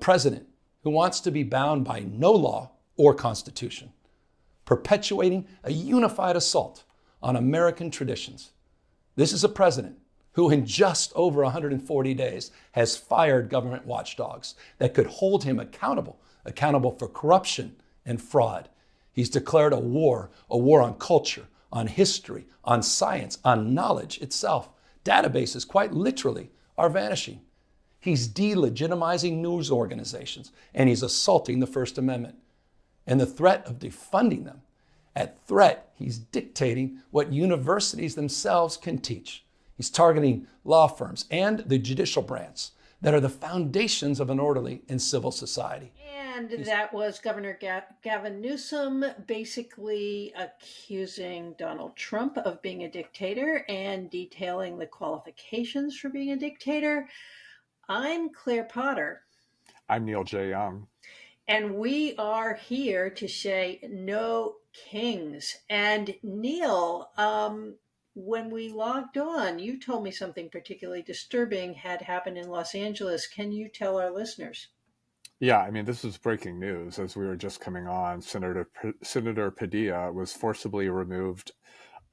president who wants to be bound by no law or constitution, perpetuating a unified assault on American traditions. This is a president who in just over 140 days has fired government watchdogs that could hold him accountable for corruption and fraud. He's declared a war on culture, on history, on science, on knowledge itself. Databases, quite literally, are vanishing. He's delegitimizing news organizations, and he's assaulting the First Amendment. And the threat of defunding them, at threat, he's dictating what universities themselves can teach. He's targeting law firms and the judicial branch that are the foundations of an orderly and civil society. And that was Governor Gavin Newsom basically accusing Donald Trump of being a dictator and detailing the qualifications for being a dictator. I'm Claire Potter. I'm Neil J. Young. And we are here to say no kings. And Neil, when we logged on, you told me something particularly disturbing had happened in Los Angeles. Can you tell our listeners? Yeah, I mean, this is breaking news. As we were just coming on, Senator Padilla was forcibly removed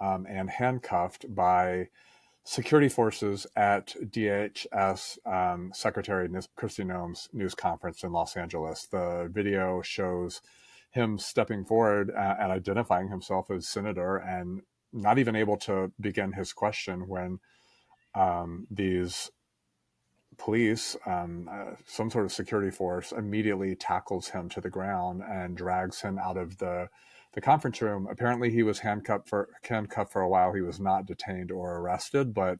and handcuffed by security forces at DHS Secretary Kristi Noem's news conference in Los Angeles. The video shows him stepping forward and identifying himself as senator and not even able to begin his question when these police, some sort of security force, immediately tackles him to the ground and drags him out of the conference room. Apparently he was handcuffed for a while. He was not detained or arrested, but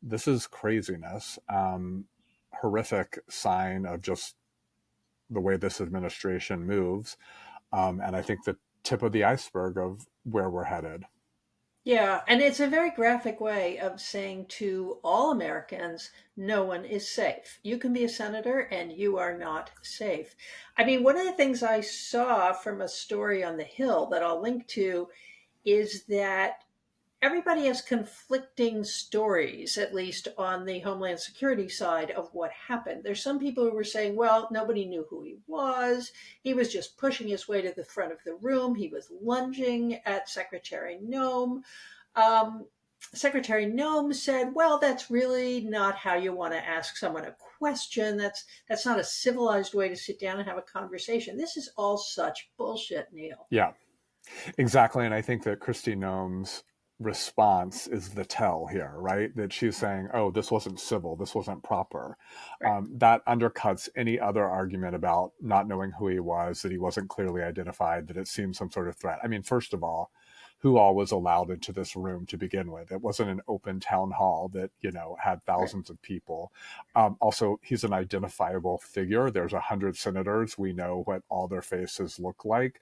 this is craziness. Horrific sign of just the way this administration moves. And I think the tip of the iceberg of where we're headed. Yeah, and it's a very graphic way of saying to all Americans, no one is safe. You can be a senator and you are not safe. I mean, one of the things I saw from a story on the Hill that I'll link to is that everybody has conflicting stories, at least on the Homeland Security side of what happened. There's some people who were saying, well, nobody knew who he was. He was just pushing his way to the front of the room. He was lunging at Secretary Noem. Secretary Noem said, well, that's really not how you want to ask someone a question. That's not a civilized way to sit down and have a conversation. This is all such bullshit, Neil. Yeah, exactly. And I think that Kristi Noem's response is the tell here, right? That she's saying, oh, this wasn't civil, this wasn't proper. Right. That undercuts any other argument about not knowing who he was, that he wasn't clearly identified, that it seemed some sort of threat. I mean, first of all, who all was allowed into this room to begin with? It wasn't an open town hall that, had thousands of people. Also, he's an identifiable figure. There's 100 senators. We know what all their faces look like.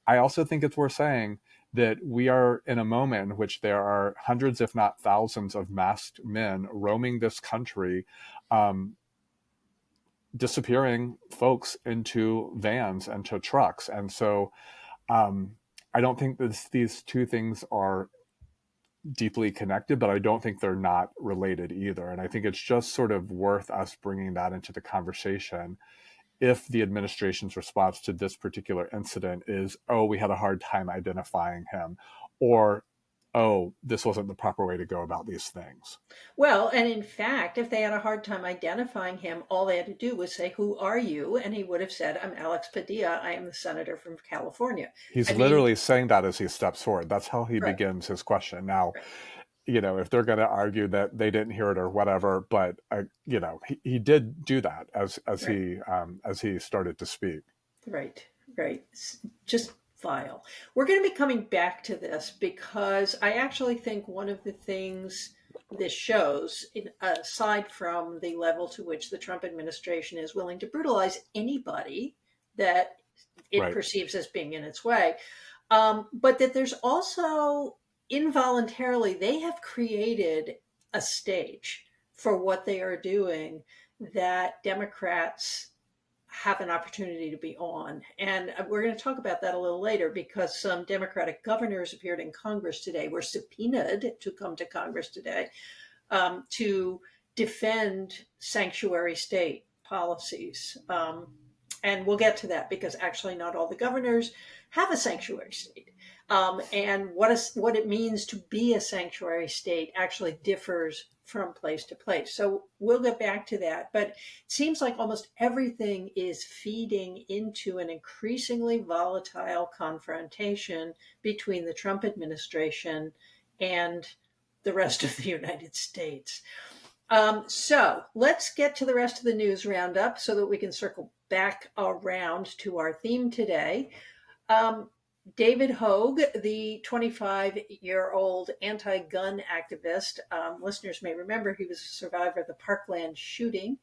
I also think it's worth saying that we are in a moment in which there are hundreds, if not thousands, of masked men roaming this country, disappearing folks into vans and to trucks. And so I don't think that these two things are deeply connected, but I don't think they're not related either. And I think it's just sort of worth us bringing that into the conversation. If the administration's response to this particular incident is, oh, we had a hard time identifying him, or, oh, this wasn't the proper way to go about these things. Well, and in fact, if they had a hard time identifying him, all they had to do was say, who are you? And he would have said, I'm Alex Padilla. I am the senator from California. He's literally saying that as he steps forward. That's how he begins his question. Now, if they're going to argue that they didn't hear it or whatever, but he did do that as he started to speak. Right. Just vile. We're going to be coming back to this because I actually think one of the things this shows, aside from the level to which the Trump administration is willing to brutalize anybody that it perceives as being in its way, but that there's also involuntarily, they have created a stage for what they are doing that Democrats have an opportunity to be on. And we're going to talk about that a little later because some Democratic governors appeared in Congress today, were subpoenaed to come to Congress today to defend sanctuary state policies. And we'll get to that because actually not all the governors have a sanctuary state. And what it means to be a sanctuary state actually differs from place to place. So we'll get back to that. But it seems like almost everything is feeding into an increasingly volatile confrontation between the Trump administration and the rest of the United States. So let's get to the rest of the news roundup so that we can circle back around to our theme today. David Hogue, the 25-year-old anti-gun activist, listeners may remember he was a survivor of the Parkland shooting.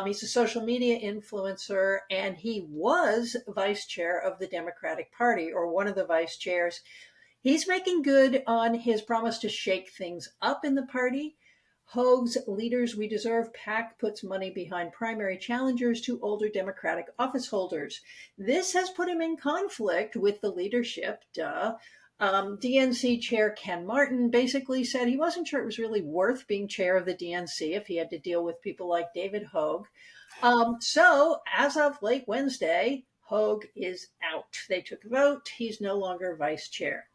He's a social media influencer, and he was vice chair of the Democratic Party, or one of the vice chairs. He's making good on his promise to shake things up in the party. Hogue's Leaders We Deserve PAC puts money behind primary challengers to older Democratic office holders. This has put him in conflict with the leadership. DNC Chair Ken Martin basically said he wasn't sure it was really worth being chair of the DNC if he had to deal with people like David Hogue. So as of late Wednesday, Hogue is out. They took a vote. He's no longer vice chair.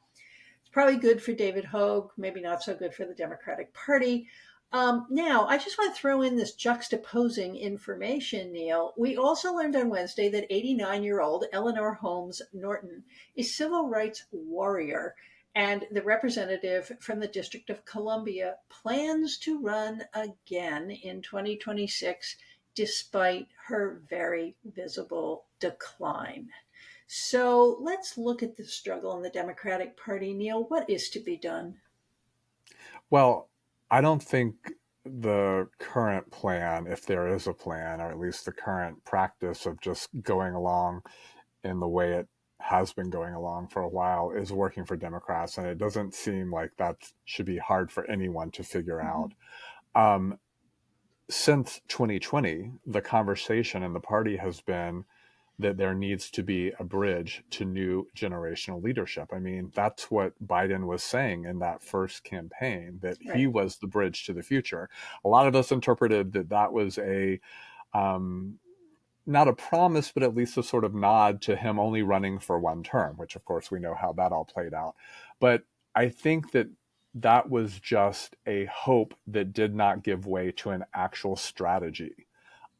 It's probably good for David Hogue, maybe not so good for the Democratic Party. Now, I just want to throw in this juxtaposing information, Neil. We also learned on Wednesday that 89-year-old Eleanor Holmes Norton is a civil rights warrior, and the representative from the District of Columbia plans to run again in 2026, despite her very visible decline. So let's look at the struggle in the Democratic Party. Neil, what is to be done? Well, I don't think the current plan, if there is a plan, or at least the current practice of just going along in the way it has been going along for a while, is working for Democrats. And it doesn't seem like that should be hard for anyone to figure out. Since 2020, the conversation in the party has been that there needs to be a bridge to new generational leadership. I mean, that's what Biden was saying in that first campaign, that he was the bridge to the future. A lot of us interpreted that that was a, not a promise, but at least a sort of nod to him only running for one term, which of course we know how that all played out. But I think that that was just a hope that did not give way to an actual strategy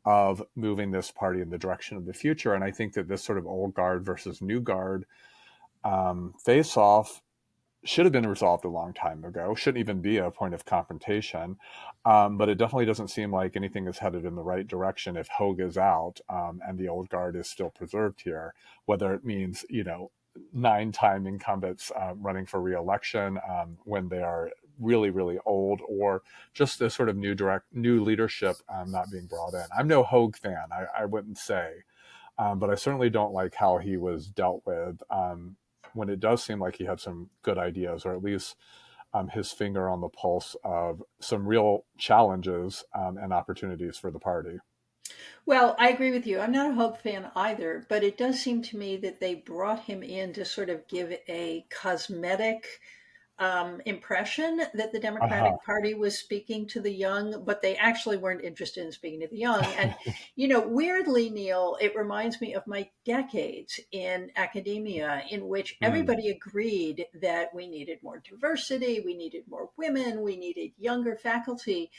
of moving this party in the direction of the future. And I think that this sort of old guard versus new guard face-off should have been resolved a long time ago, shouldn't even be a point of confrontation. But it definitely doesn't seem like anything is headed in the right direction if Hogue is out and the old guard is still preserved here, whether it means, 9-time incumbents running for re-election when they are really, really old, or just the sort of new leadership not being brought in. I'm no Hogue fan, I wouldn't say, but I certainly don't like how he was dealt with when it does seem like he had some good ideas, or at least his finger on the pulse of some real challenges and opportunities for the party. Well, I agree with you. I'm not a Hogue fan either, but it does seem to me that they brought him in to sort of give a cosmetic impression that the Democratic Party was speaking to the young, but they actually weren't interested in speaking to the young. And, weirdly, Neil, it reminds me of my decades in academia in which everybody agreed that we needed more diversity, we needed more women, we needed younger faculty,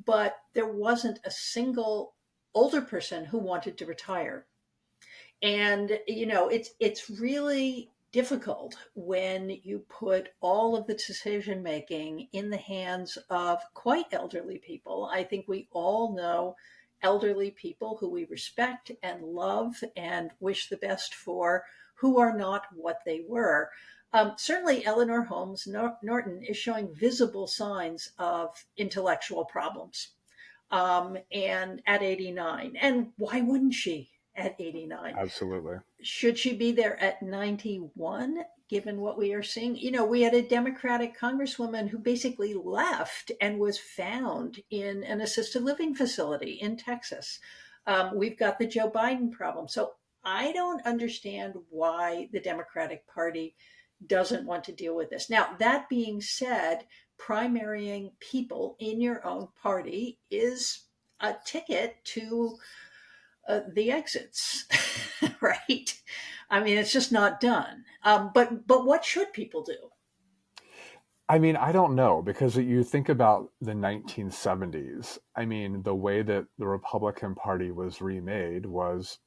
but there wasn't a single older person who wanted to retire. And, it's really difficult when you put all of the decision making in the hands of quite elderly people. I think we all know elderly people who we respect and love and wish the best for, who are not what they were. Certainly, Eleanor Holmes Norton is showing visible signs of intellectual problems. And at 89. And why wouldn't she at 89? Absolutely. Should she be there at 91, given what we are seeing? We had a Democratic congresswoman who basically left and was found in an assisted living facility in Texas. We've got the Joe Biden problem. So I don't understand why the Democratic Party doesn't want to deal with this. Now, that being said, primarying people in your own party is a ticket to the exits, right? I mean, it's just not done. But what should people do? I mean, I don't know because you think about the 1970s. I mean, the way that the Republican Party was remade was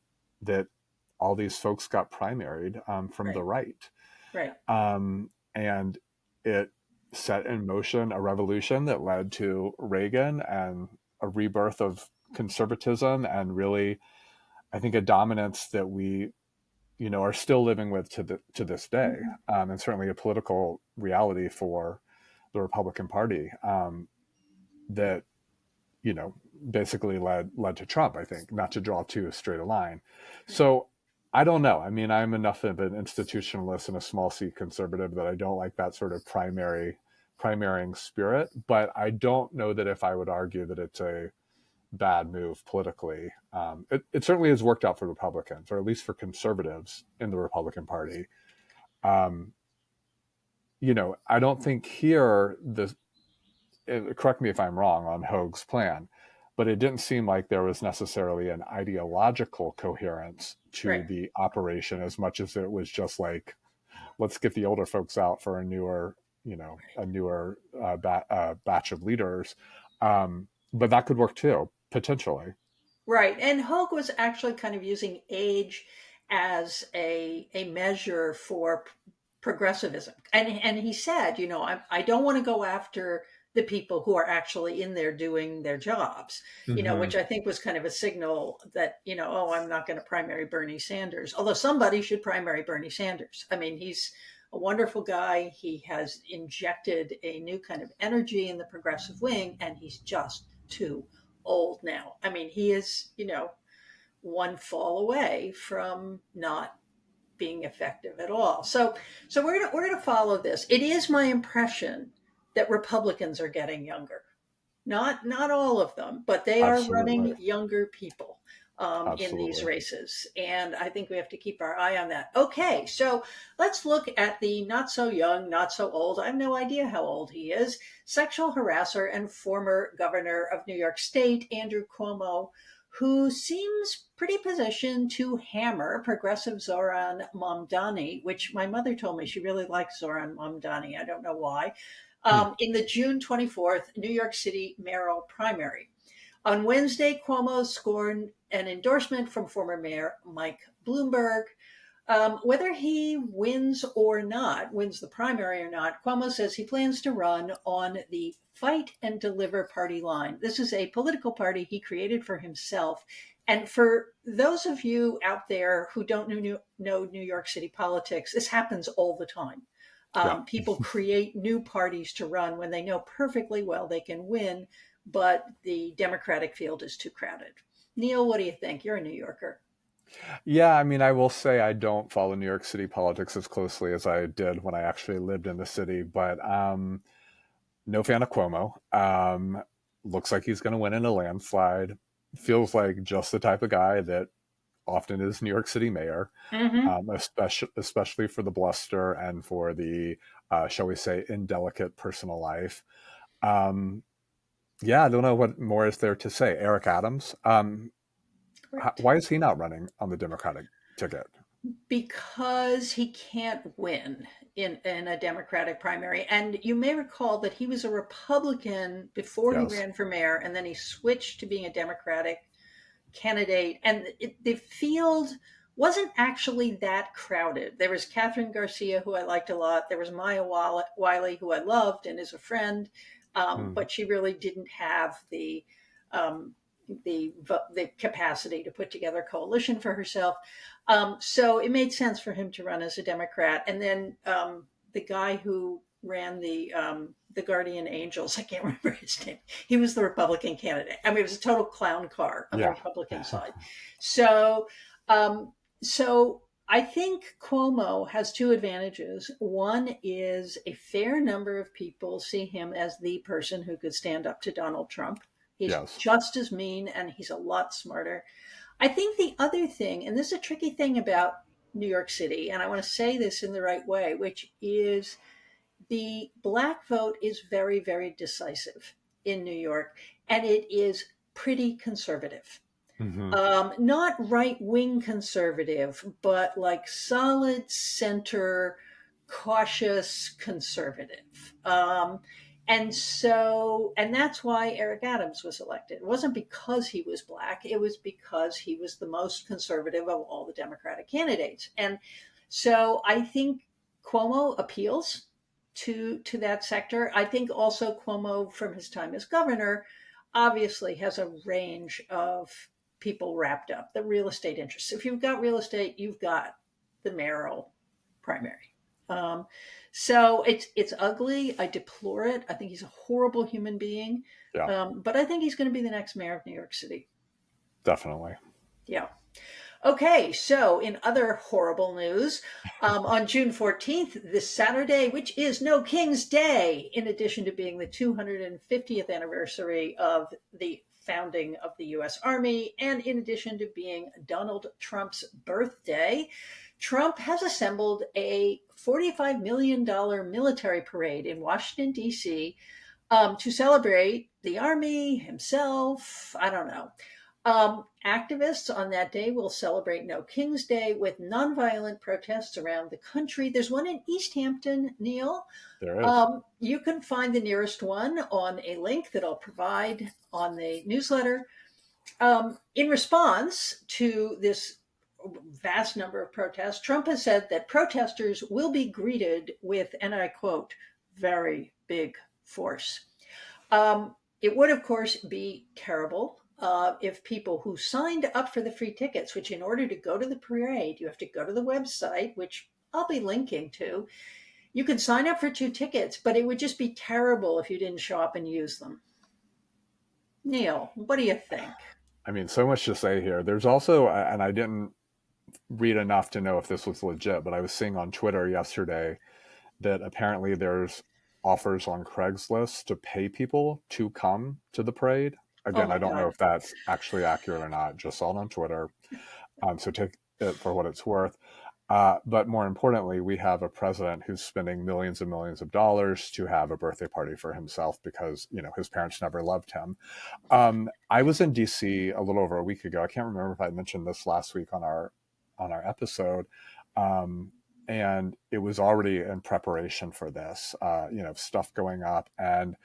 that all these folks got primaried from the Right, right. right, And it set in motion a revolution that led to Reagan and a rebirth of conservatism and really, I think, a dominance that we, are still living with to this day, hmm and certainly a political reality for the Republican Party that you know basically led to Trump. I think, not to draw too straight a line. So I don't know. I mean, I'm enough of an institutionalist and a small C conservative that I don't like that sort of primarying spirit. But I don't know that if I would argue that it's a bad move politically. It certainly has worked out for Republicans, or at least for conservatives in the Republican Party. Um, I don't think here correct me if I'm wrong on Hoag's plan, but it didn't seem like there was necessarily an ideological coherence to right. the operation as much as it was just like, let's get the older folks out for a newer batch of leaders. But that could work too, potentially. Right. And Hogue was actually kind of using age as a measure for progressivism. And he said, I don't want to go after the people who are actually in there doing their jobs, Hmm. which I think was kind of a signal that, oh, I'm not going to primary Bernie Sanders, although somebody should primary Bernie Sanders. I mean, he's a wonderful guy. He has injected a new kind of energy in the progressive wing, and he's just too old now. I mean, he is, one fall away from not being effective at all. So we're gonna follow this. It is my impression that Republicans are getting younger. Not all of them, but they are Absolutely. running younger people in these Absolutely. races, and I think we have to keep our eye on that. Okay, so let's look at the not so young, not so old. I have no idea how old he is. Sexual harasser and former governor of New York State, Andrew Cuomo, who seems pretty positioned to hammer progressive Zoran Mamdani, which my mother told me she really likes Zoran Mamdani. I don't know why. Hmm. In the June 24th New York City mayoral primary. On Wednesday, Cuomo scored an endorsement from former Mayor Mike Bloomberg. Whether he wins the primary or not, Cuomo says he plans to run on the Fight and Deliver party line. This is a political party he created for himself. And for those of you out there who don't know New York City politics, this happens all the time. Yeah. People create new parties to run when they know perfectly well they can win, but the Democratic field is too crowded. Neil, what do you think? You're a New Yorker. Yeah, I mean, I will say I don't follow New York City politics as closely as I did when I actually lived in the city, but no fan of Cuomo. Looks like he's going to win in a landslide. Feels like just the type of guy that often is New York City mayor, Mm-hmm. especially for the bluster and for the, shall we say, indelicate personal life. Um, yeah, I don't know what more is there to say. Eric Adams, Correct. why is he not running on the Democratic ticket? Because he can't win in a Democratic primary. And you may recall that he was a Republican before he Yes. ran for mayor, and then he switched to being a Democratic candidate. And the field wasn't actually that crowded. There was Catherine Garcia, who I liked a lot. There was Maya Wiley, who I loved and is a friend, Hmm. but she really didn't have um, the capacity to put together a coalition for herself. So it made sense for him to run as a Democrat. And then the guy who ran the Guardian Angels, I can't remember his name. He was the Republican candidate. I mean, it was a total clown car on the Yeah. Republican side. So, um, so I think Cuomo has two advantages. One is a fair number of people see him as the person who could stand up to Donald Trump. He's Yes. just as mean and he's a lot smarter. I think the other thing, and this is a tricky thing about New York City, and I want to say this in the right way, which is the black vote is very, very decisive in New York, and it is pretty conservative. Hmm. Not right-wing conservative, but like solid center, cautious conservative. And that's why Eric Adams was elected. It wasn't because he was black, it was because he was the most conservative of all the Democratic candidates. And so I think Cuomo appeals to that sector. I think also Cuomo, from his time as governor, obviously has a range of people wrapped up, the real estate interests. If you've got real estate, you've got the mayoral primary. Um, so it's ugly. I deplore it. I think he's a horrible human being. Yeah, But I think he's going to be the next mayor of New York City. definitely. Yeah. Okay, so in other horrible news, on June 14th, this Saturday, which is No King's Day, in addition to being the 250th anniversary of the founding of the US Army, and in addition to being Donald Trump's birthday, Trump has assembled a $45 million military parade in Washington, D.C., to celebrate the Army, himself, I don't know. Activists on that day will celebrate No King's Day with nonviolent protests around the country. There's one in East Hampton, Neil. There is. You can find the nearest one on a link that I'll provide on the newsletter. In response to this vast number of protests, Trump has said that protesters will be greeted with, and I quote, very big force. It would, of course, be terrible if people who signed up for the free tickets, which in order to go to the parade, you have to go to the website, which I'll be linking to. You could sign up for 2 tickets, but it would just be terrible if you didn't show up and use them. Neil, what do you think? I mean, so much to say here. There's also, and I didn't read enough to know if this was legit, but I was seeing on Twitter yesterday that apparently there's offers on Craigslist to pay people to come to the parade. Oh Again, my I don't know God. if that's actually accurate or not. Just saw it on Twitter. So take it for what it's worth. But more importantly, we have a president who's spending millions and millions of dollars to have a birthday party for himself because, you know, his parents never loved him. I was in DC a little over a week ago. I can't remember if I mentioned this last week on our episode. And it was already in preparation for this, you know, stuff going up. And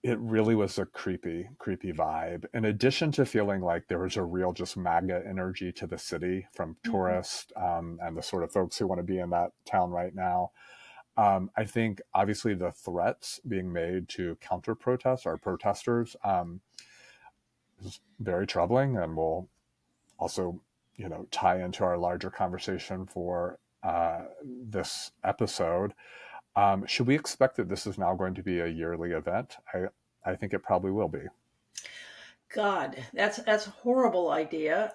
it really was a creepy, creepy vibe. In addition to feeling like there was a real just MAGA energy to the city from Mhm. tourists and the sort of folks who want to be in that town right now. I think obviously the threats being made to counter protests or protesters is very troubling and will also, you know, tie into our larger conversation for this episode. Should we expect that this is now going to be a yearly event? I think it probably will be. God, that's a horrible idea.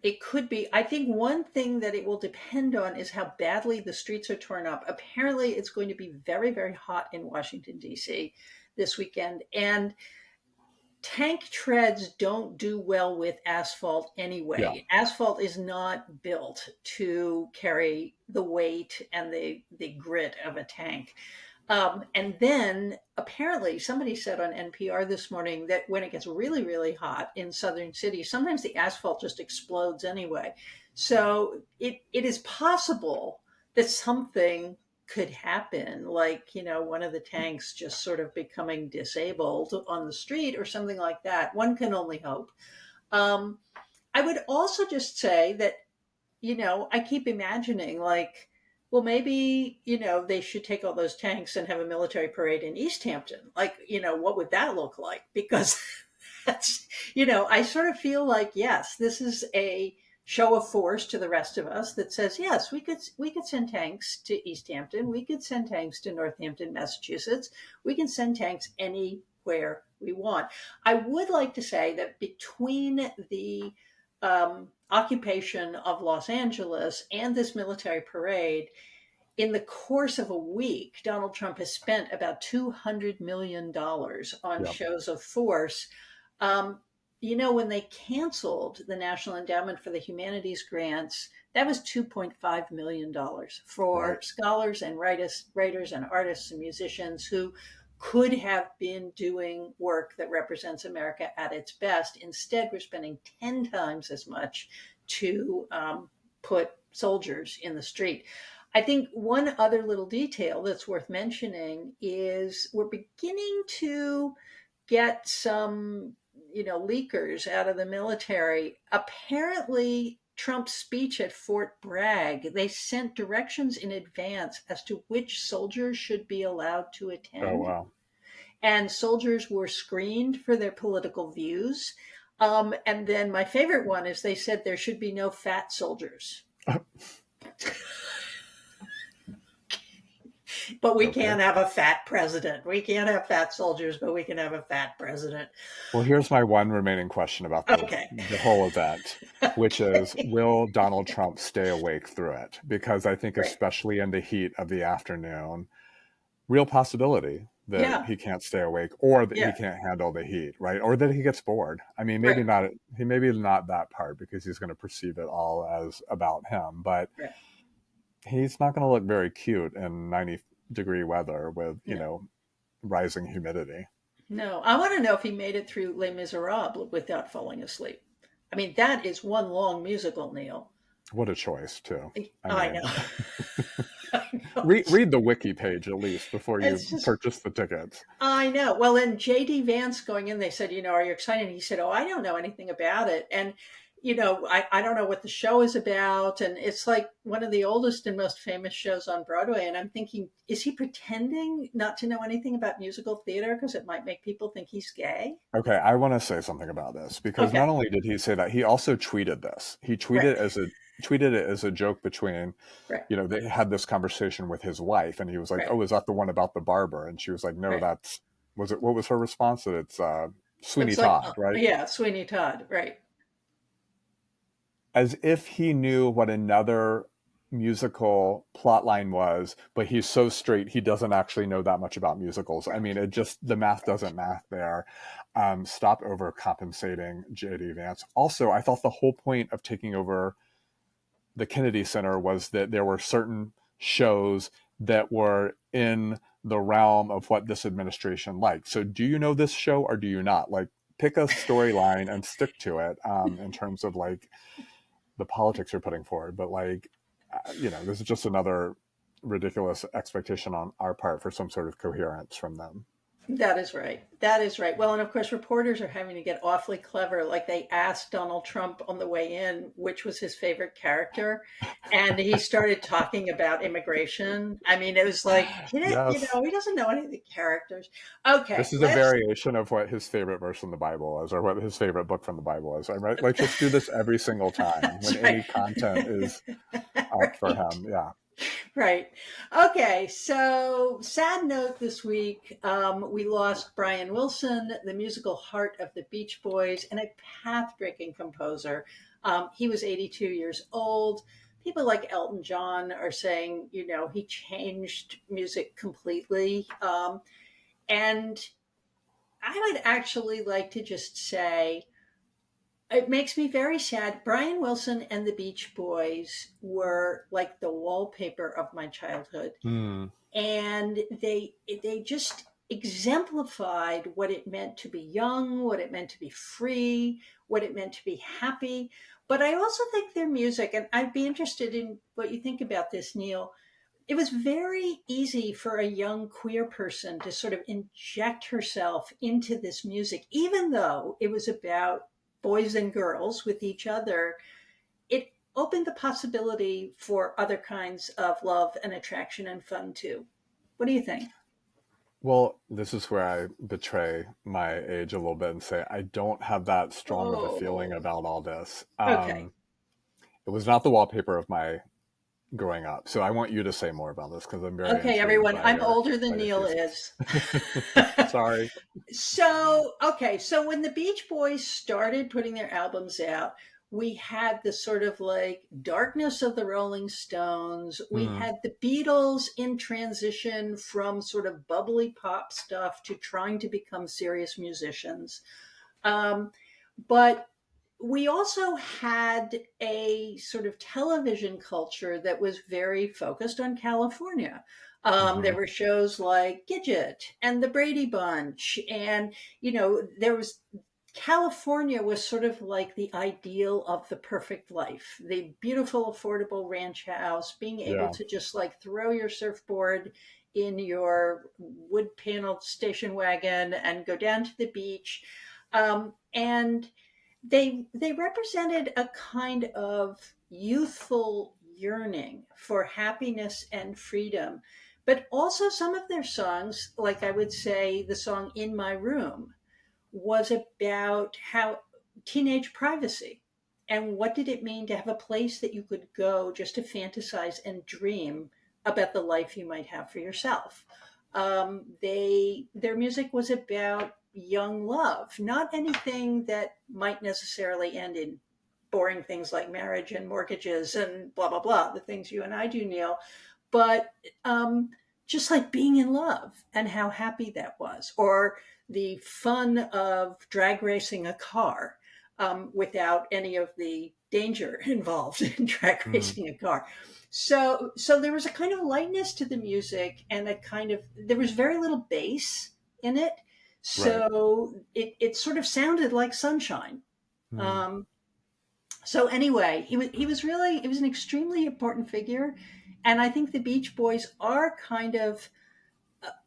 It could be. I think one thing that it will depend on is how badly the streets are torn up. Apparently, it's going to be very, very hot in Washington, D.C. this weekend. And tank treads don't do well with asphalt Yeah, anyway. Asphalt is not built to carry the weight and the grit of a tank. And then apparently somebody said on NPR this morning that when it gets really, really hot in southern cities, sometimes the asphalt just explodes anyway. So it is possible that something could happen, like, one of the tanks just sort of becoming disabled on the street or something like that. One can only hope. Um, I would also just say that, I keep imagining, like, well, maybe, they should take all those tanks and have a military parade in East Hampton. Like, what would that look like? Because that's, I sort of feel like, yes, this is a show of force to the rest of us that says, yes, we could send tanks to East Hampton. We could send tanks to Northampton, Massachusetts. We can send tanks anywhere we want. I would like to say that between the occupation of Los Angeles and this military parade, in the course of a week, Donald Trump has spent about $200 million on yeah, shows of force. Um, when they canceled the National Endowment for the Humanities grants, that was $2.5 million right. for scholars and writers and artists and musicians who could have been doing work that represents America at its best. Instead, we're spending 10 times as much to put soldiers in the street. I think one other little detail that's worth mentioning is we're beginning to get some, leakers out of the military. Apparently, Trump's speech at Fort Bragg, they sent directions in advance as to which soldiers should be allowed to Oh, attend. wow. And soldiers were screened for their political views. And then my favorite one is they said there should be no fat soldiers. But we Okay. can't have a fat president. We can't have fat soldiers, but we can have a fat president. Well, here's my one remaining question about Okay. the whole event, which is, will Donald Trump stay awake through it? Because I think, Right. especially in the heat of the afternoon, real possibility that Yeah. he can't stay awake, or that Yeah. he can't handle the heat, right? Or that he gets bored. I mean, maybe Right. not that part, because he's going to perceive it all as about him, but Right. he's not going to look very cute in 90-degree weather with, No. rising humidity. No, I want to know if he made it through Les Miserables without falling asleep. I mean, that is one long musical, Neil. What a choice, too. I mean, know. I know. read the wiki page at least before you It's just- purchase the tickets. I know. Well, and J.D. Vance going in, they said, are you excited? He said, oh, I don't know anything about it. And, I don't know what the show is about. And it's like one of the oldest and most famous shows on Broadway. And I'm thinking, is he pretending not to know anything about musical theater because it might make people think he's gay? Okay, I want to say something about this, because Okay. not only did he say that, he also tweeted this. He tweeted it as a joke between, Right. They had this conversation with his wife, and he was like, Right. "Oh, is that the one about the barber?" And she was like, "No, Right. what was her response? That it's Sweeney It's like, Todd, right?" Yeah, Sweeney Todd, right. As if he knew what another musical plotline was, but he's so straight he doesn't actually know that much about musicals. I mean, the math doesn't math there. Stop overcompensating J.D. Vance. Also, I thought the whole point of taking over the Kennedy Center was that there were certain shows that were in the realm of what this administration liked. So do you know this show or do you not? Like, pick a storyline and stick to it, in terms of like the politics you're putting forward. But this is just another ridiculous expectation on our part for some sort of coherence from them. That is right. That is right. Well, and of course, reporters are having to get awfully clever. Like they asked Donald Trump on the way in, which was his favorite character. And he started talking about immigration. I mean, it was like, Yes. he doesn't know any of the characters. Okay. This is a variation of what his favorite verse from the Bible is, or what his favorite book from the Bible is. Right? Like, just do this every single time That's when any right. content is out for him. Yeah. Right. Okay. So, sad note this week, we lost Brian Wilson, the musical heart of the Beach Boys, and a path-breaking composer. He was 82 years old. People like Elton John are saying, he changed music completely. And I would actually like to just say, it makes me very sad. Brian Wilson and the Beach Boys were like the wallpaper of my childhood. Mm. And they just exemplified what it meant to be young, what it meant to be free, what it meant to be happy. But I also think their music, and I'd be interested in what you think about this, Neil. It was very easy for a young queer person to sort of inject herself into this music, even though it was about boys and girls with each other. It opened the possibility for other kinds of love and attraction and fun too. What do you think? Well, this is where I betray my age a little bit and say I don't have that strong of a feeling about all this. Okay. It was not the wallpaper of my growing up. So I want you to say more about this, because I'm very Okay, everyone. I'm older than Neil is. Sorry. So when the Beach Boys started putting their albums out, we had the sort of like darkness of the Rolling Stones. We had the Beatles in transition from sort of bubbly pop stuff to trying to become serious musicians. But we also had a sort of television culture that was very focused on California. There Hmm. were shows like Gidget and the Brady Bunch, and there was California was sort of like the ideal of the perfect life, the beautiful, affordable ranch house, being able Yeah. to just like throw your surfboard in your wood paneled station wagon and go down to the beach. And they represented a kind of youthful yearning for happiness and freedom, but also some of their songs, like I would say the song In My Room, was about how teenage privacy and what did it mean to have a place that you could go just to fantasize and dream about the life you might have for yourself. Their music was about young love, not anything that might necessarily end in boring things like marriage and mortgages and blah blah blah, the things you and I do, Neil, but um, just like being in love and how happy that was, or the fun of drag racing a car without any of the danger involved in drag Mm. racing a car. So there was a kind of lightness to the music, and a kind of there was very little bass in it, Right. so it sort of sounded like sunshine. Mm. Um, so anyway, he was an extremely important figure, and I think the Beach Boys are kind of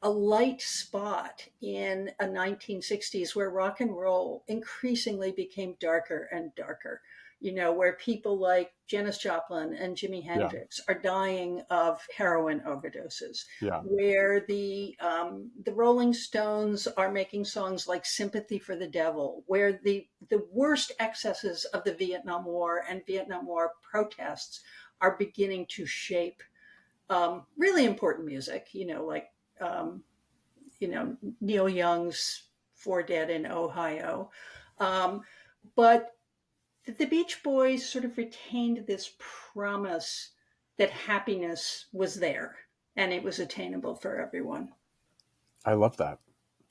a light spot in a 1960s where rock and roll increasingly became darker and darker. Where people like Janis Joplin and Jimi Yeah. Hendrix are dying of heroin overdoses, Yeah. where the Rolling Stones are making songs like "Sympathy for the Devil," where the worst excesses of the Vietnam War and Vietnam War protests are beginning to shape really important music. Like um, Neil Young's "For Dead in Ohio," um, but the Beach Boys sort of retained this promise that happiness was there and it was attainable for everyone. I love that.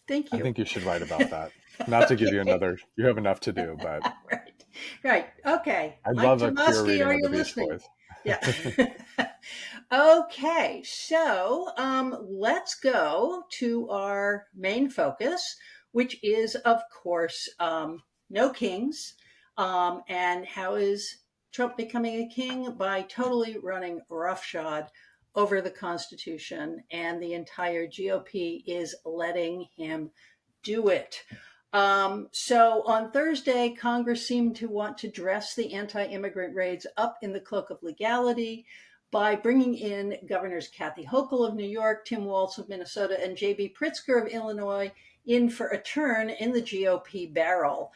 Thank I you. think you should write about that. Not to give you Okay. another, you have enough to do, but Right. Right. Okay. I'd Mike love a queer Tomasky, reading are of the you Beach listening? Boys. Yeah. Okay. So let's go to our main focus, which is, of course, no kings. And how is Trump becoming a king? By totally running roughshod over the Constitution, and the entire GOP is letting him do it. So on Thursday, Congress seemed to want to dress the anti immigrant raids up in the cloak of legality by bringing in Governors Kathy Hochul of New York, Tim Walz of Minnesota, and J.B. Pritzker of Illinois in for a turn in the GOP barrel.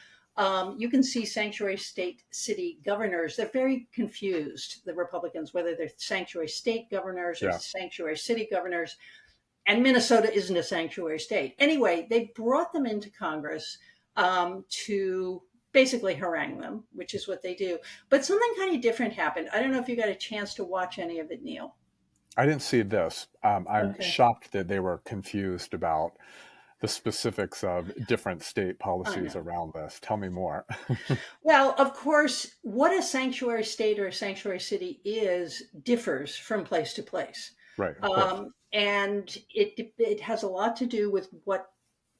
You can see sanctuary state city governors. They're very confused, the Republicans, whether they're sanctuary state governors or Yeah. sanctuary city governors, and Minnesota isn't a sanctuary state. Anyway, they brought them into Congress to basically harangue them, which is what they do. But something kind of different happened. I don't know if you got a chance to watch any of it, Neil. I didn't see this. I'm Okay. shocked that they were confused about the specifics of different state I policies know. around this. Tell me more. Well, of course, what a sanctuary state or a sanctuary city is differs from place to place. Right, of course. And it has a lot to do with what,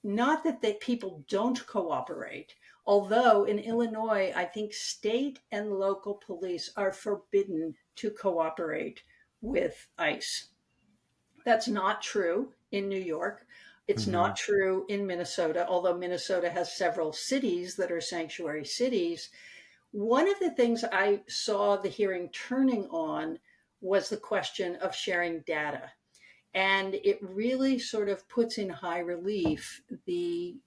not that people don't cooperate, although in Illinois, I think state and local police are forbidden to cooperate with ICE. That's not true in New York. It's Hmm. not true in Minnesota, although Minnesota has several cities that are sanctuary cities. One of the things I saw the hearing turning on was the question of sharing data. And it really sort of puts in high relief the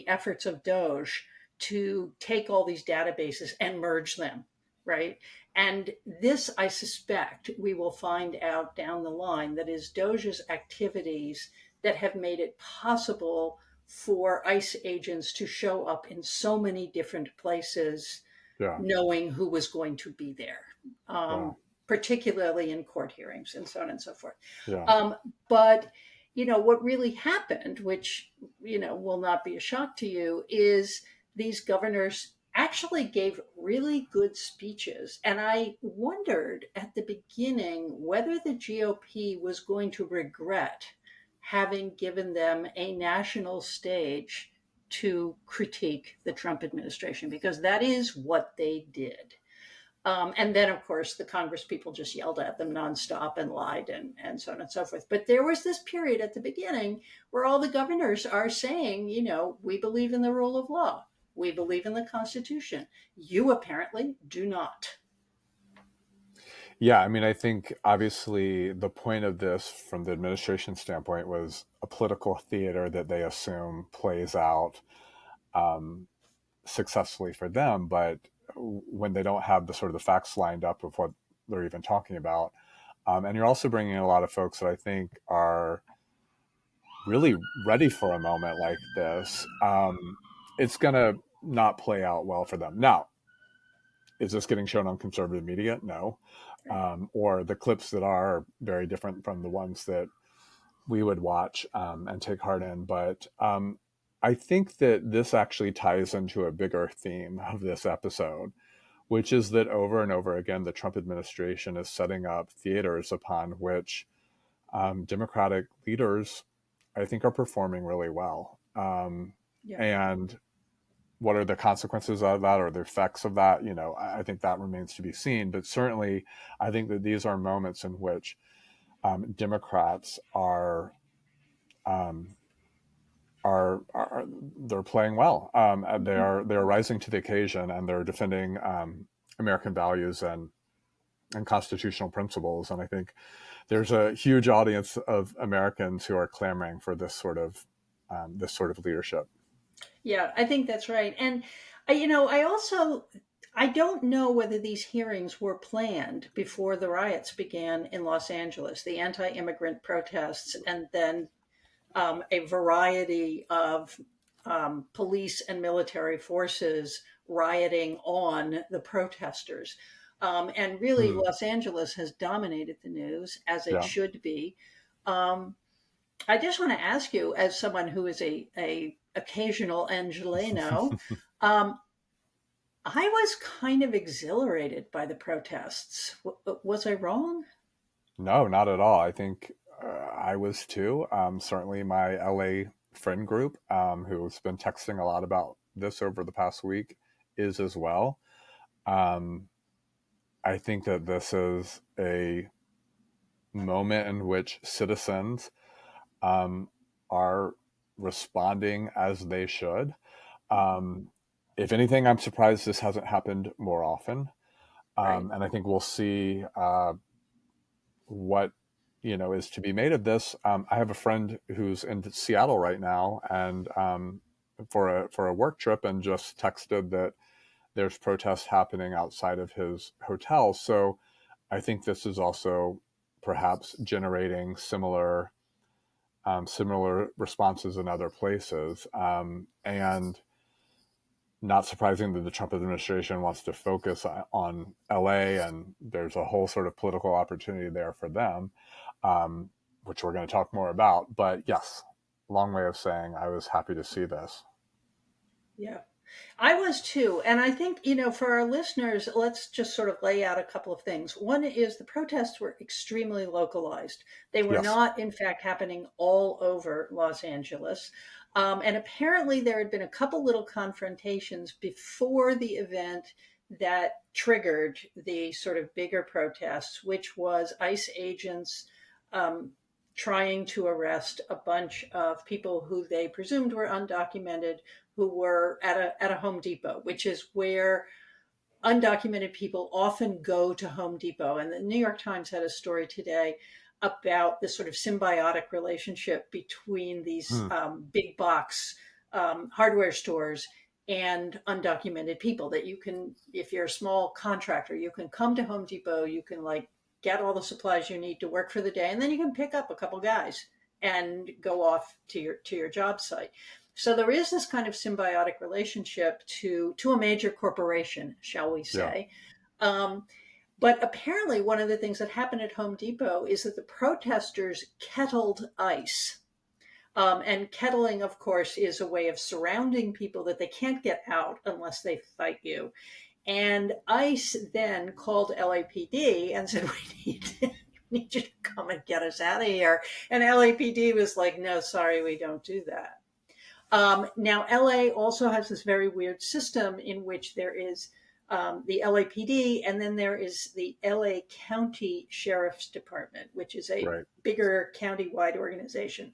efforts of Doge to take all these databases and merge them, right? And this, I suspect, we will find out down the line that is Doge's activities that have made it possible for ICE agents to show up in so many different places, Yeah, knowing who was going to be there, yeah, particularly in court hearings and so on and so forth. yeah. Um, but what really happened, which will not be a shock to you, is these governors actually gave really good speeches. And I wondered at the beginning whether the GOP was going to regret having given them a national stage to critique the Trump administration, because that is what they did. And then, of course, the Congress people just yelled at them nonstop and lied and so on and so forth. But there was this period at the beginning where all the governors are saying, you know, we believe in the rule of law. We believe in the Constitution. You apparently do not. Yeah, I mean, I think obviously the point of this from the administration standpoint was a political theater that they assume plays out um, successfully for them. But when they don't have the sort of the facts lined up of what they're even talking about, and you're also bringing in a lot of folks that I think are really ready for a moment like this, it's going to not play out well for them. Now, is this getting shown on conservative media? No. Or the clips that are very different from the ones that we would watch and take heart in. But I think that this actually ties into a bigger theme of this episode, which is that over and over again, the Trump administration is setting up theaters upon which Democratic leaders, I think, are performing really well. Yeah. And what are the consequences of that or the effects of that? You know, I think that remains to be seen. But certainly, I think that these are moments in which Democrats um, are they're playing well. They're rising to the occasion and they're defending American values and constitutional principles. And I think there's a huge audience of Americans who are clamoring for this sort of leadership. Yeah, I think that's right. And you know, I don't know whether these hearings were planned before the riots began in Los Angeles, the anti-immigrant protests, and then a variety of police and military forces rioting on the protesters. And really, Hmm. Los Angeles has dominated the news, as it Yeah. should be. Um, I just want to ask you, as someone who is a occasional Angeleno, um, I was kind of exhilarated by the protests. Was I wrong? No, not at all. I think I was too. Certainly, my LA friend group, who's been texting a lot about this over the past week, is as well. Um, I think that this is a moment in which citizens um, are responding as they should. Um, if anything, I'm surprised this hasn't happened more often. Right. And I think we'll see what is to be made of this. I have a friend who's in Seattle right now, and for a work trip, and just texted that there's protests happening outside of his hotel. So I think this is also perhaps generating similar responses in other places, and not surprising that the Trump administration wants to focus on LA, and there's a whole sort of political opportunity there for them, um, which we're going to talk more about. But yes, long way of saying I was happy to see this. Yeah. I was too. And I think, you know, for our listeners, let's just sort of lay out a couple of things. One is the protests were extremely localized. They were Yes. not, in fact, happening all over Los Angeles. And apparently there had been a couple little confrontations before the event that triggered the sort of bigger protests, which was ICE agents um, trying to arrest a bunch of people who they presumed were undocumented, who were at a Home Depot, which is where undocumented people often go to Home Depot. And the New York Times had a story today about the sort of symbiotic relationship between these Hmm. big box hardware stores and undocumented people. That you can, if you're a small contractor, you can come to Home Depot, you can like get all the supplies you need to work for the day, and then you can pick up a couple guys and go off to your job site. So there is this kind of symbiotic relationship to a major corporation, shall we Yeah. say. Um, but apparently, one of the things that happened at Home Depot is that the protesters kettled ICE. And kettling, of course, is a way of surrounding people that they can't get out unless they fight you. And ICE then called LAPD and said, we need you to come and get us out of here. And LAPD was like, no, sorry, we don't do that. Now, LA also has this very weird system in which there is the LAPD, and then there is the LA County Sheriff's Department, which is a Right. bigger county-wide organization.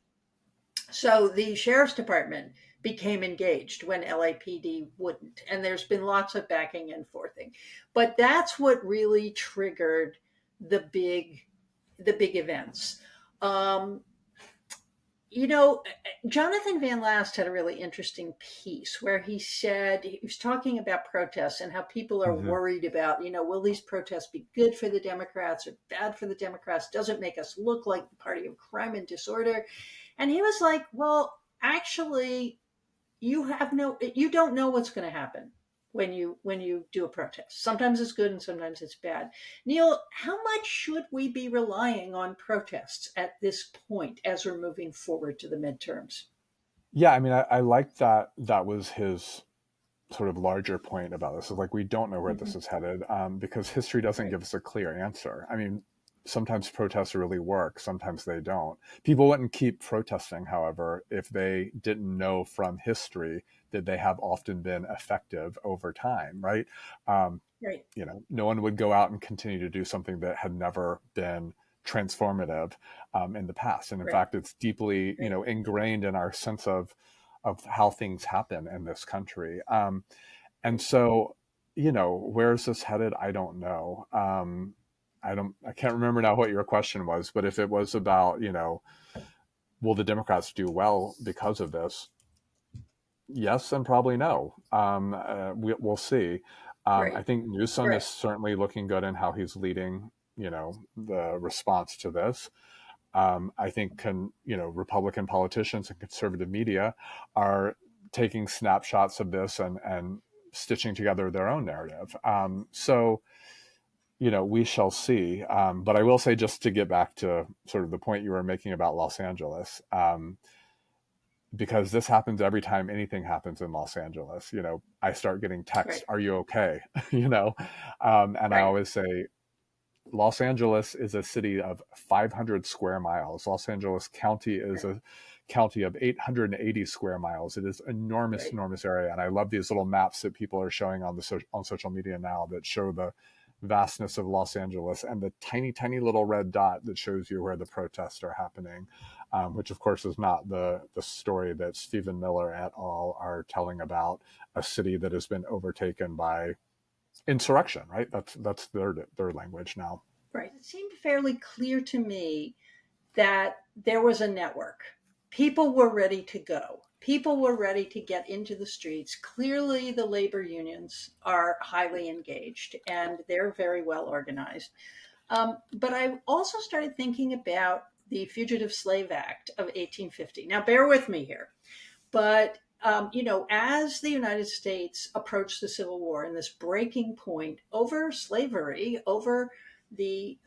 So the Sheriff's Department became engaged when LAPD wouldn't. And there's been lots of backing and forthing. But that's what really triggered the big events. Um, Jonathan Van Last had a really interesting piece where he said he was talking about protests and how people are Hmm. worried about, will these protests be good for the Democrats or bad for the Democrats? Does it make us look like the party of crime and disorder? And he was like, well, actually, you don't know what's going to happen when you do a protest. Sometimes it's good and sometimes it's bad. Neil, how much should we be relying on protests at this point as we're moving forward to the midterms? Yeah, I mean, I like that. That was his sort of larger point about this. Is like we don't know where Hmm. this is headed, because history doesn't Right. give us a clear answer. I mean, sometimes protests really work, sometimes they don't. People wouldn't keep protesting, however, if they didn't know from history that they have often been effective over time, right? Um, Right. no one would go out and continue to do something that had never been transformative in the past. And in Right. fact, it's deeply, Right. ingrained in our sense of how things happen in this country. And Right. so, where is this headed? I don't know. I can't remember now what your question was, but if it was about, will the Democrats do well because of this? Yes, and probably no. We'll see. I Right. think Newsom is Right. certainly looking good in how he's leading, the response to this. I think Republican politicians and conservative media are taking snapshots of this and stitching together their own narrative. So we shall see. But I will say, just to get back to sort of the point you were making about Los Angeles, because this happens every time anything happens in Los Angeles. I start getting texts, Right. "Are you okay?" And I Right. always say, Los Angeles is a city of 500 square miles. Los Angeles County is Right. a county of 880 square miles. It is enormous, Right. enormous area. And I love these little maps that people are showing on social media now that show the vastness of Los Angeles and the tiny, tiny little red dot that shows you where the protests are happening, which of course is not the story that Stephen Miller et al. Are telling about a city that has been overtaken by insurrection, right? That's their language now. Right. It seemed fairly clear to me that there was a network. People were ready to go. People were ready to get into the streets. Clearly, the labor unions are highly engaged and they're very well organized. But I also started thinking about the Fugitive Slave Act of 1850. Now, bear with me here. But as the United States approached the Civil War and this breaking point over slavery, over the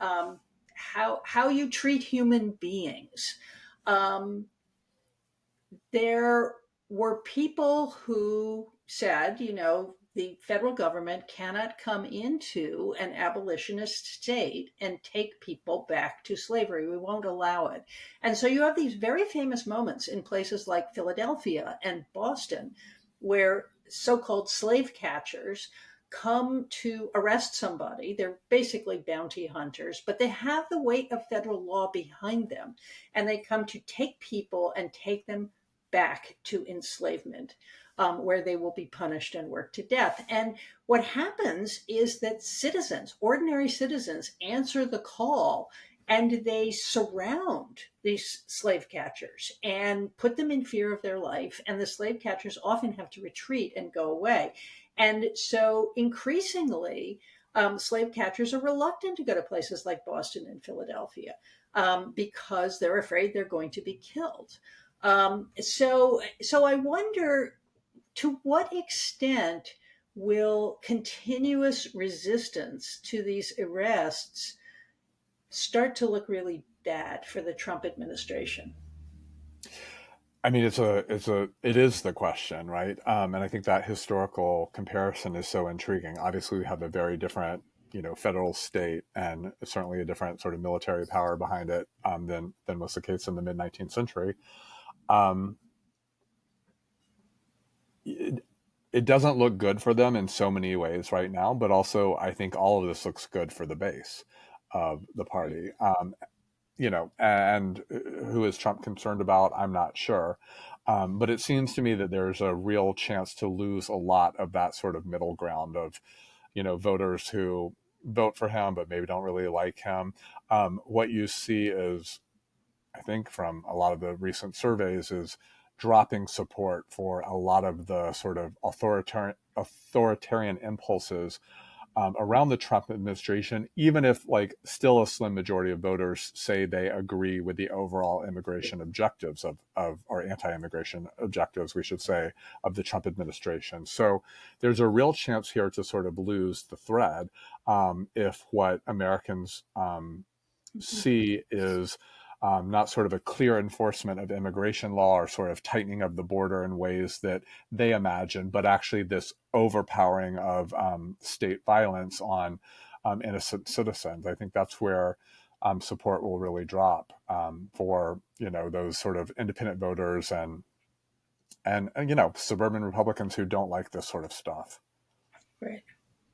how you treat human beings, um, there were people who said, the federal government cannot come into an abolitionist state and take people back to slavery. We won't allow it. And so you have these very famous moments in places like Philadelphia and Boston where so called slave catchers come to arrest somebody. They're basically bounty hunters, but they have the weight of federal law behind them. And they come to take people and take them back to enslavement, where they will be punished and worked to death. And what happens is that citizens, ordinary citizens, answer the call and they surround these slave catchers and put them in fear of their life. And the slave catchers often have to retreat and go away. And so increasingly, slave catchers are reluctant to go to places like Boston and Philadelphia because they're afraid they're going to be killed. So I wonder, to what extent will continuous resistance to these arrests start to look really bad for the Trump administration? I mean, it is the question, right? And I think that historical comparison is so intriguing. Obviously, we have a very different, federal state, and certainly a different sort of military power behind it, than was the case in the mid 19th century. Um, it, it doesn't look good for them in so many ways right now, but also I think all of this looks good for the base of the Right. party. And who is Trump concerned about? I'm not sure. But it seems to me that there's a real chance to lose a lot of that sort of middle ground of, voters who vote for him but maybe don't really like him. What you see is, I think, from a lot of the recent surveys, is dropping support for a lot of the sort of authoritarian impulses around the Trump administration, even if like still a slim majority of voters say they agree with the overall immigration objectives of or anti-immigration objectives, we should say, of the Trump administration. So there's a real chance here to sort of lose the thread if what Americans Mhm. see is not sort of a clear enforcement of immigration law or sort of tightening of the border in ways that they imagine, but actually this overpowering of state violence on innocent citizens. I think that's where support will really drop for those sort of independent voters and suburban Republicans who don't like this sort of stuff. Right.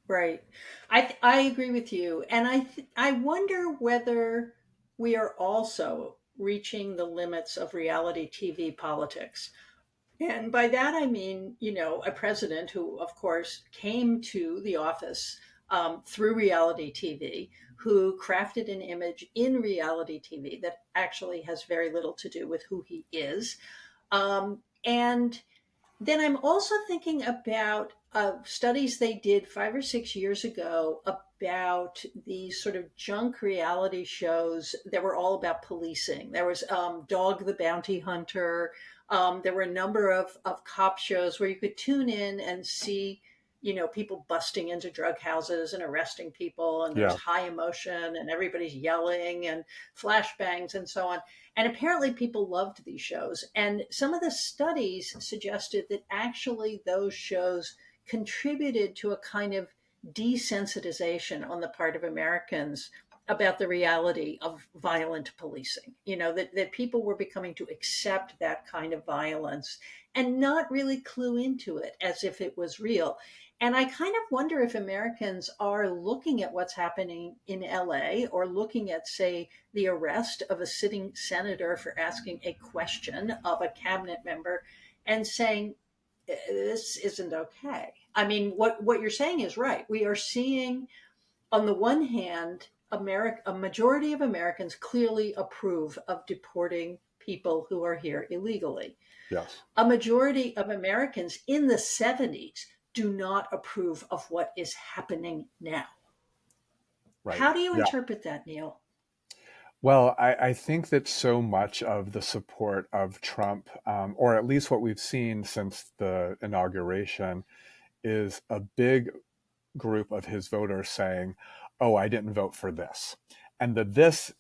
Right. I agree with you, and I wonder whether we are also reaching the limits of reality TV politics. And by that I mean, a president who, of course, came to the office through reality TV, who crafted an image in reality TV that actually has very little to do with who he is. And then I'm also thinking about studies they did 5 or 6 years ago about these sort of junk reality shows that were all about policing. There was Dog the Bounty Hunter. There were a number of cop shows where you could tune in and see, people busting into drug houses and arresting people, and there's Yeah. high emotion and everybody's yelling and flashbangs and so on. And apparently, people loved these shows. And some of the studies suggested that actually those shows contributed to a kind of desensitization on the part of Americans about the reality of violent policing. That people were becoming to accept that kind of violence and not really clue into it as if it was real. And I kind of wonder if Americans are looking at what's happening in LA, or looking at, say, the arrest of a sitting senator for asking a question of a cabinet member and saying, this isn't okay. I mean, what you're saying is right. We are seeing, on the one hand, a majority of Americans clearly approve of deporting people who are here illegally. Yes. A majority of Americans in the 70s do not approve of what is happening now. Right. How do you Yeah. interpret that, Neil? Well, I think that so much of the support of Trump, or at least what we've seen since the inauguration, is a big group of his voters saying, "Oh, I didn't vote for this," and there's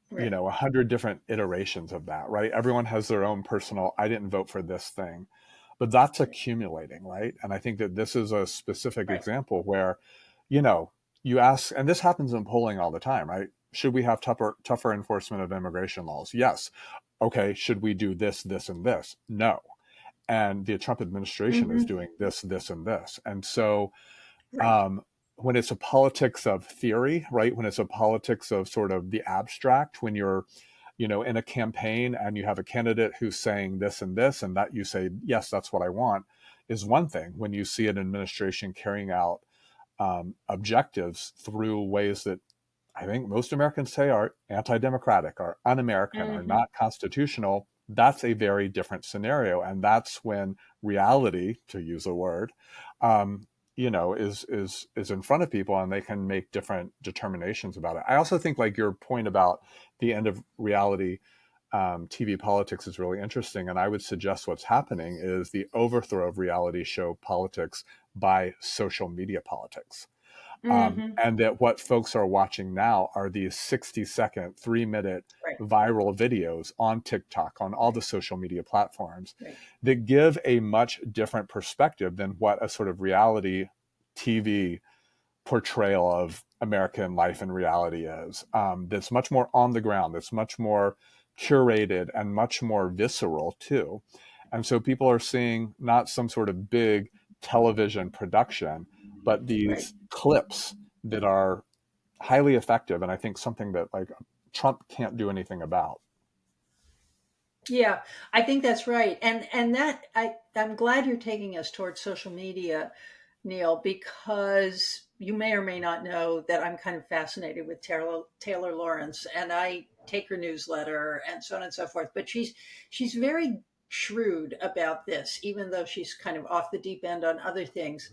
Right. 100 different iterations of that, right? Everyone has their own personal "I didn't vote for this" thing, but that's Right. accumulating, right? And I think that this is a specific Right. example where, you know, you ask, and this happens in polling all the time, right? Should we have tougher enforcement of immigration laws? Yes. Okay. Should we do this, this, and this? No. And the Trump administration is Hmm. doing this, this, and this. And so Right. um, when it's a politics of theory, right? When it's a politics of sort of the abstract, when you're, in a campaign and you have a candidate who's saying this and that you say, yes, that's what I want, is one thing. When you see an administration carrying out objectives through ways that I think most Americans say are anti-democratic, are un-American, are Hmm. not constitutional, that's a very different scenario, and that's when reality, to use a word, um, is in front of people, and they can make different determinations about it. I also think, like your point about the end of reality TV politics is really interesting, and I would suggest what's happening is the overthrow of reality show politics by social media politics. Hmm. And that what folks are watching now are these 60-second, 3-minute Right. viral videos on TikTok, on all the social media platforms Right. that give a much different perspective than what a sort of reality TV portrayal of American life and reality is. That's much more on the ground, that's much more curated and much more visceral too. And so people are seeing not some sort of big television production, but Right. these clips that are highly effective. And I think something that like Trump can't do anything about. Yeah, I think that's right. And that I'm glad you're taking us towards social media, Neil, because you may or may not know that I'm kind of fascinated with Taylor Lawrence, and I take her newsletter and so on and so forth. But she's very shrewd about this, even though she's kind of off the deep end on other things.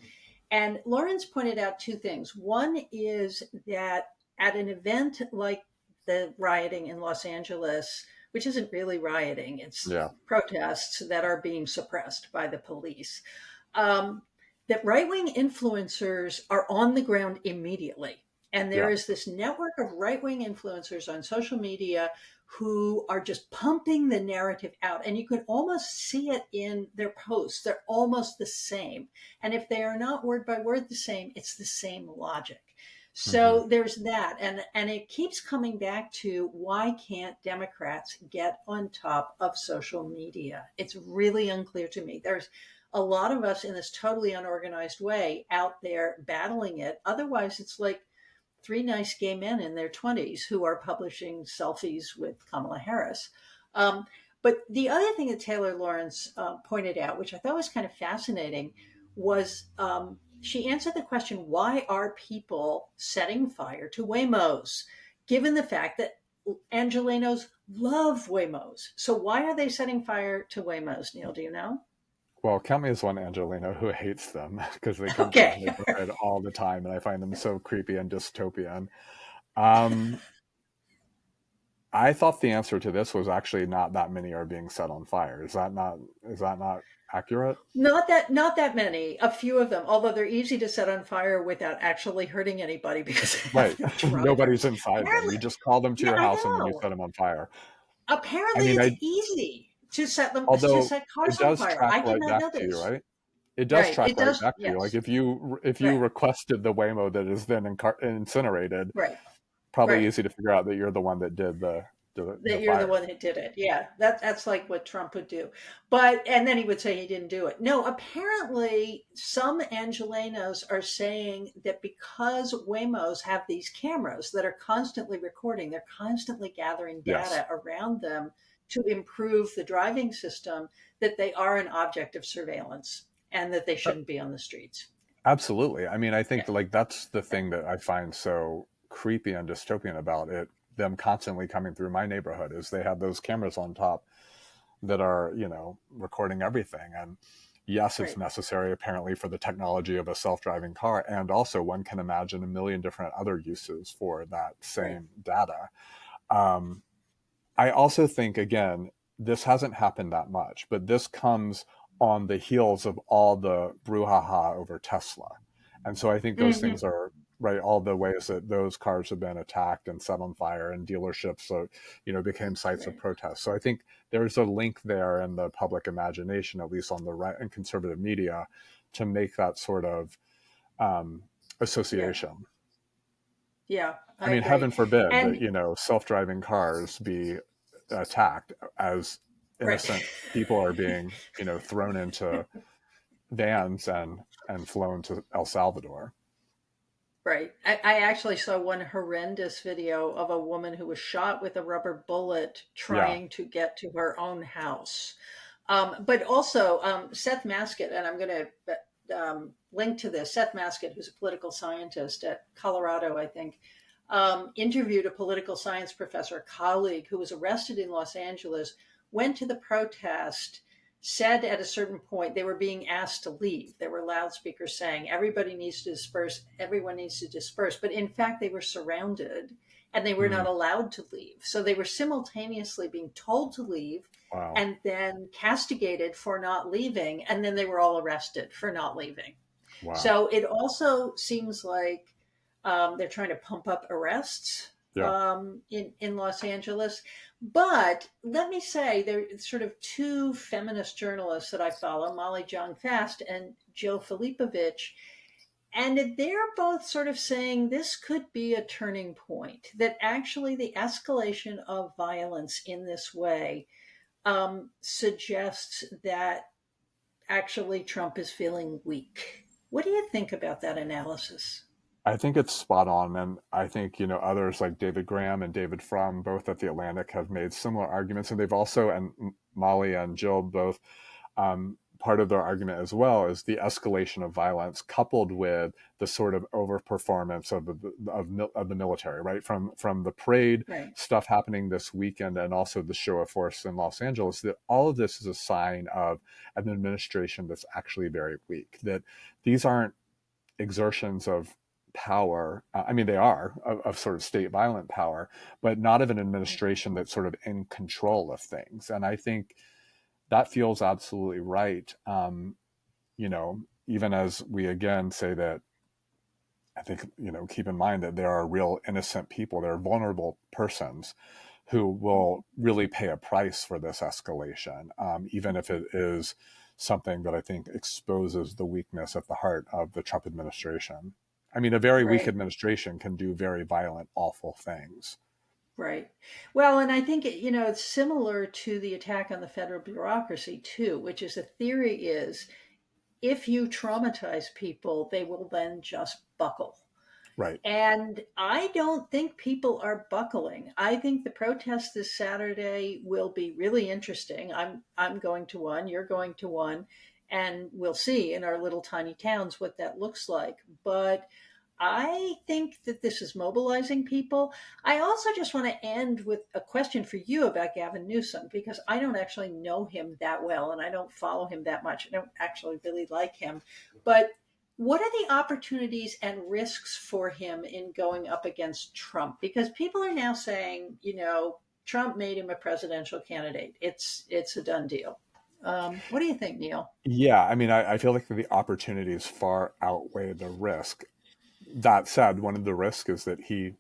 And Lawrence pointed out two things. One is that at an event like the rioting in Los Angeles, which isn't really rioting, it's Yeah. protests that are being suppressed by the police, um, that right wing influencers are on the ground immediately. And there Yeah. is this network of right wing influencers on social media who are just pumping the narrative out. And you can almost see it in their posts. They're almost the same. And if they are not word by word the same, it's the same logic. Mm-hmm. So there's that. And it keeps coming back to why can't Democrats get on top of social media? It's really unclear to me. There's a lot of us in this totally unorganized way out there battling it. Otherwise, it's like three nice gay men in their 20s who are publishing selfies with Kamala Harris. Um, but the other thing that Taylor Lawrence pointed out, which I thought was kind of fascinating, was she answered the question, why are people setting fire to Waymos, given the fact that Angelenos love Waymos? So why are they setting fire to Waymos, Neil? Do you know? Well, count me as one Angelino who hates them because they come to his Okay. neighborhood all the time, and I find them so creepy and dystopian. Um, I thought the answer to this was actually not that many are being set on fire. Is that not accurate? Not that many. A few of them, although they're easy to set on fire without actually hurting anybody because they Right. have no Nobody's drivers. inside them. Apparently, You just call them to yeah, your I house and then you know. set them on fire. I Apparently, mean, it's I easy to although set it cars on does fire. track I did right not back know to you, this. right? It does Right. track It right does. back to you. Like Yes. if you Right. requested the Waymo that is then incinerated, Right. probably Right. easy to figure out that you're the one that did the That you're the fire. one that did it. Yeah, that's like what Trump would do. But and then he would say he didn't do it. No, apparently some Angelenos are saying that because Waymos have these cameras that are constantly recording, they're constantly gathering Yes. data around them to improve the driving system, that they are an object of surveillance and that they shouldn't be on the streets. Absolutely. I mean, I Yeah. think like that's the Yeah. thing that I find so creepy and dystopian about it, them constantly coming through my neighborhood is they have those cameras on top that are, recording everything. And yes, it's Right. necessary apparently for the technology of a self-driving car. And also one can imagine a million different other uses for that Right. same data. Um, I also think, again, this hasn't happened that much, but this comes on the heels of all the brouhaha over Tesla. And so I think those Hmm. things are right, all the ways that those cars have been attacked and set on fire and dealerships, so, became sites of Right. protest. So I think there's a link there in the public imagination, at least on the right and conservative media, to make that sort of um, Yeah. association. Yeah. I I mean, agree. heaven forbid that, And self-driving cars be attacked as right. innocent people are being, thrown into vans and flown to El Salvador. Right. I actually saw one horrendous video of a woman who was shot with a rubber bullet Yeah, trying to get to her own house. But also, Seth Masket, and I'm going to link to this. Seth Masket, who's a political scientist at Colorado, I think, interviewed a political science professor, a colleague who was arrested in Los Angeles, went to the protest, said at a certain point they were being asked to leave. There were loudspeakers saying everybody needs to disperse, everyone needs to disperse. But in fact, they were surrounded and they were not mm, allowed to leave. So they were simultaneously being told to leave wow, and then castigated for not leaving. And then they were all arrested for not leaving. wow. So it also seems like They're trying to pump up arrests Yeah. in Los Angeles. But let me say, there's sort of two feminist journalists that I follow, Molly Jong-Fast and Jill Filipovich, and they're both sort of saying this could be a turning point, that actually the escalation of violence in this way suggests that actually Trump is feeling weak. What do you think about that analysis? I think it's spot on. And I think, others like David Graham and David Frum, both at The Atlantic, have made similar arguments. And they've also, and Molly and Jill both, part of their argument as well is the escalation of violence coupled with the sort of overperformance of the military, right? From the parade Right. stuff happening this weekend and also the show of force in Los Angeles, that all of this is a sign of an administration that's actually very weak, that these aren't exertions of power. I mean, they are of sort of state violent power, but not of an administration that's sort of in control of things. And I think that feels absolutely right. Even as we again say that, I think, keep in mind that there are real innocent people, there are vulnerable persons who will really pay a price for this escalation, even if it is something that I think exposes the weakness at the heart of the Trump administration. I mean, a very weak Right. administration can do very violent, awful things. Right. Well, and I think it's similar to the attack on the federal bureaucracy too, which is the theory is if you traumatize people, they will then just buckle. Right. And I don't think people are buckling. I think the protest this Saturday will be really interesting. I'm going to one, you're going to one, and we'll see in our little tiny towns what that looks like. But I think that this is mobilizing people. I also just want to end with a question for you about Gavin Newsom, because I don't actually know him that well and I don't follow him that much. I don't actually really like him. But what are the opportunities and risks for him in going up against Trump? Because people are now saying, Trump made him a presidential candidate. It's a done deal. What do you think, Neil? Yeah, I mean, I feel like the opportunities far outweigh the risk. That said, one of the risks is that he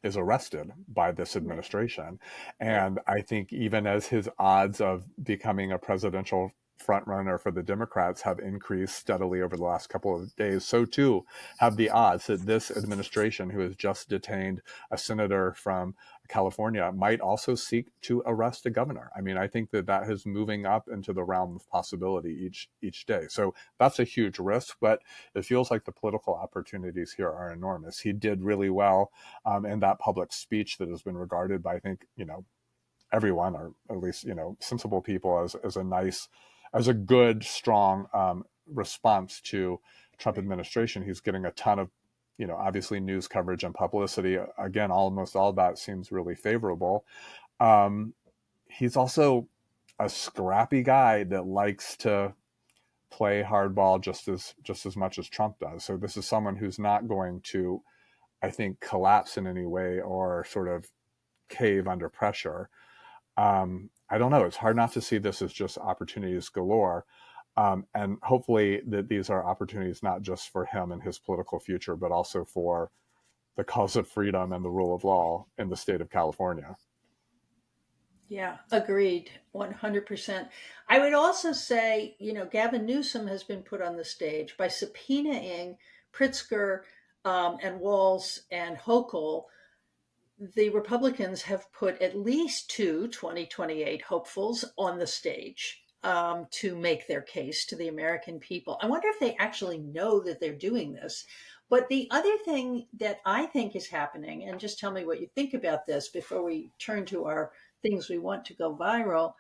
is arrested by this Right. administration. Right. And I think even as his odds of becoming a presidential frontrunner for the Democrats have increased steadily over the last couple of days, so too have the odds that this administration, who has just detained a senator from California, might also seek to arrest a governor. I mean, I think that is moving up into the realm of possibility each day. So that's a huge risk, but it feels like the political opportunities here are enormous. He did really well in that public speech that has been regarded by, I think, everyone, or at least, sensible people, as a good, strong response to Trump administration. He's getting a ton of, obviously news coverage and publicity. Again, almost all of that seems really favorable. He's also a scrappy guy that likes to play hardball just as much as Trump does. So this is someone who's not going to, I think, collapse in any way or sort of cave under pressure. I don't know. It's hard not to see this as just opportunities galore. And hopefully that these are opportunities not just for him and his political future, but also for the cause of freedom and the rule of law in the state of California. Yeah, agreed, 100%. I would also say, Gavin Newsom has been put on the stage by subpoenaing Pritzker and Walz and Hochul. The Republicans have put at least two 2028 hopefuls on the stage to make their case to the American people. I wonder if they actually know that they're doing this. But the other thing that I think is happening, and just tell me what you think about this before we turn to our things we want to go viral.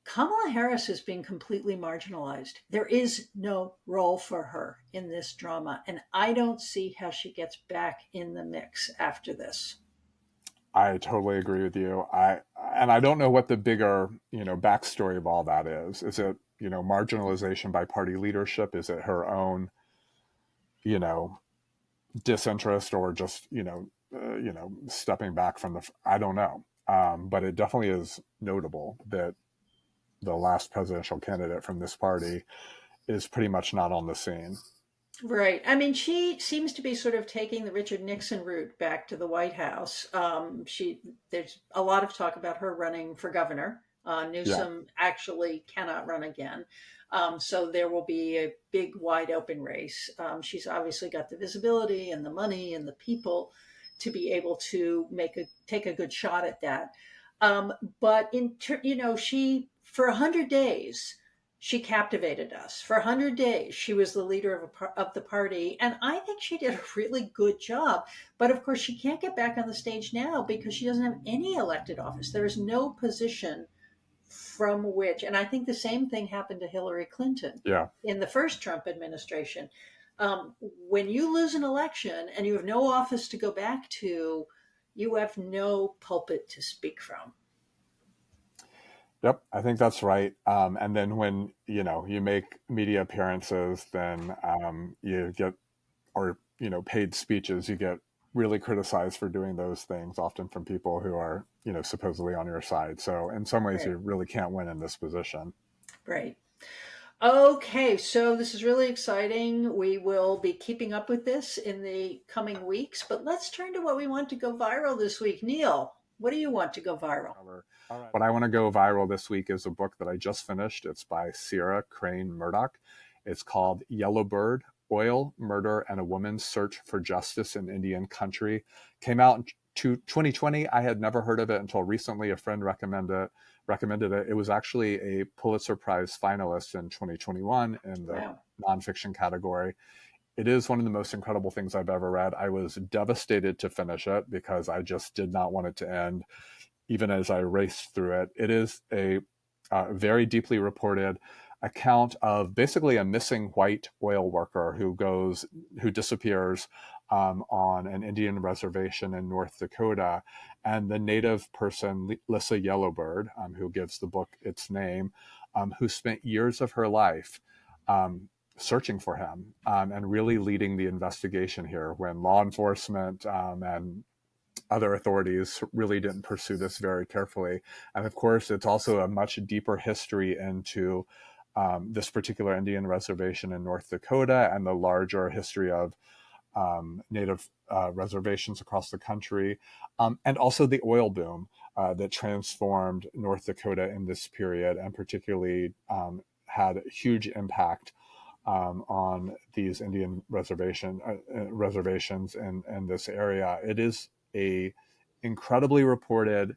Kamala Harris is being completely marginalized. There is no role for her in this drama, and I don't see how she gets back in the mix after this. I totally agree with you. I don't know what the bigger, backstory of all that is. Is it, marginalization by party leadership? Is it her own, you know, disinterest, or just, stepping back from I don't know. But it definitely is notable that the last presidential candidate from this party is pretty much not on the scene. Right. I mean, she seems to be sort of taking the Richard Nixon route back to the White House. There's a lot of talk about her running for governor. Yeah. Newsom actually cannot run again. So there will be a big, wide open race. She's obviously got the visibility and the money and the people to be able to take a good shot at that. Um, but she for 100 days she captivated us. For 100 days, she was the leader of the party. And I think she did a really good job. But of course, she can't get back on the stage now because she doesn't have any elected office. There is no position from which, and I think the same thing happened to Hillary Clinton Yeah. in the first Trump administration. When you lose an election and you have no office to go back to, you have no pulpit to speak from. Yep, I think that's right. And then when you make media appearances, then you get, or paid speeches, you get really criticized for doing those things, often from people who are supposedly on your side. So in some ways, Right. you really can't win in this position. Right. Okay, so this is really exciting. We will be keeping up with this in the coming weeks, but let's turn to what we want to go viral this week. Neil, what do you want to go viral? All right. What I want to go viral this week is a book that I just finished. It's by Sierra Crane Murdoch. It's called Yellowbird: Oil, Murder, and a Woman's Search for Justice in Indian Country. Came out in 2020. I had never heard of it until recently. A friend recommended it. It was actually a Pulitzer Prize finalist in 2021 in the Wow. nonfiction category. It is one of the most incredible things I've ever read. I was devastated to finish it because I just did not want it to end, even as I raced through it. It is a very deeply reported account of basically a missing white oil worker who disappears on an Indian reservation in North Dakota. And the native person, Lissa Yellowbird, who gives the book its name, who spent years of her life searching for him and really leading the investigation here when law enforcement and other authorities really didn't pursue this very carefully. And of course, it's also a much deeper history into this particular Indian reservation in North Dakota and the larger history of native reservations across the country, and also the oil boom that transformed North Dakota in this period, and particularly had a huge impact on these Indian reservations in this area. It is a incredibly reported,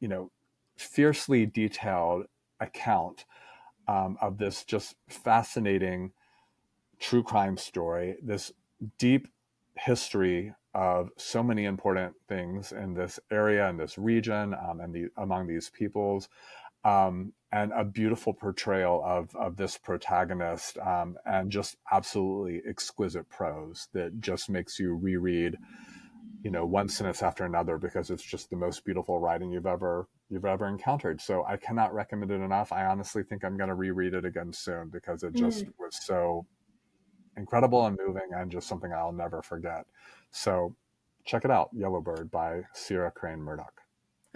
you know, fiercely detailed account of this just fascinating true crime story, this deep history of so many important things in this area, in this region, and among these peoples, and a beautiful portrayal of this protagonist, and just absolutely exquisite prose that just makes you reread, one sentence after another, because it's just the most beautiful writing you've ever encountered. So I cannot recommend it enough. I honestly think I'm going to reread it again soon because it just Mm. was so incredible and moving and just something I'll never forget. So check it out, Yellowbird by Sierra Crane Murdoch.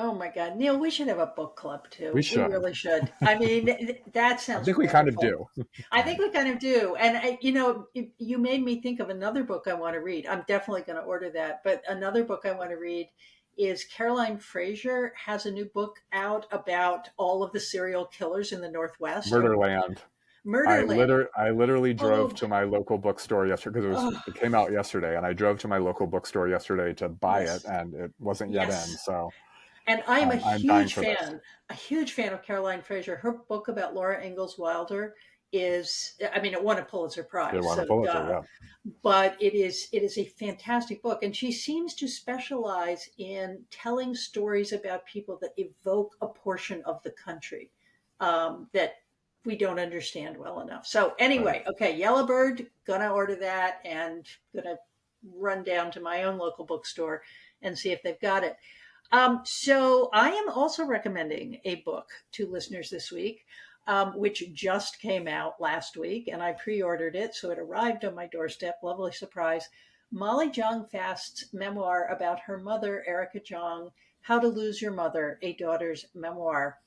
Oh my God, Neil, we should have a book club We too. We should. really should. I mean, that I sounds think we kind of wonderful. do. I think we kind of do. And you made me think of another book I want to read. I'm definitely going to order that. But another book I want to read is Caroline Fraser has a new book out about all of the serial killers in the Northwest or Murderland. Murderland. I literally drove Oh, to my local bookstore yesterday because oh, it came out yesterday, and I drove to my local bookstore yesterday to buy it, yes, and it wasn't yet in. yes. So And I am I'm dying for this. a huge fan of Caroline Fraser. Her book about Laura Ingalls Wilder is, I mean, it won a Pulitzer It Prize, won a so Pulitzer, duh. yeah. But it is a fantastic book, and she seems to specialize in telling stories about people that evoke a portion of the country that we don't understand well enough. So Right. anyway, okay, Yellowbird, gonna order that and gonna run down to my own local bookstore and see if they've got it. So I am also recommending a book to listeners this week, which just came out last week, and I pre-ordered it, so it arrived on my doorstep. Lovely surprise. Molly Jong Fast's memoir about her mother, Erica Jong, How to Lose Your Mother, a Daughter's Memoir.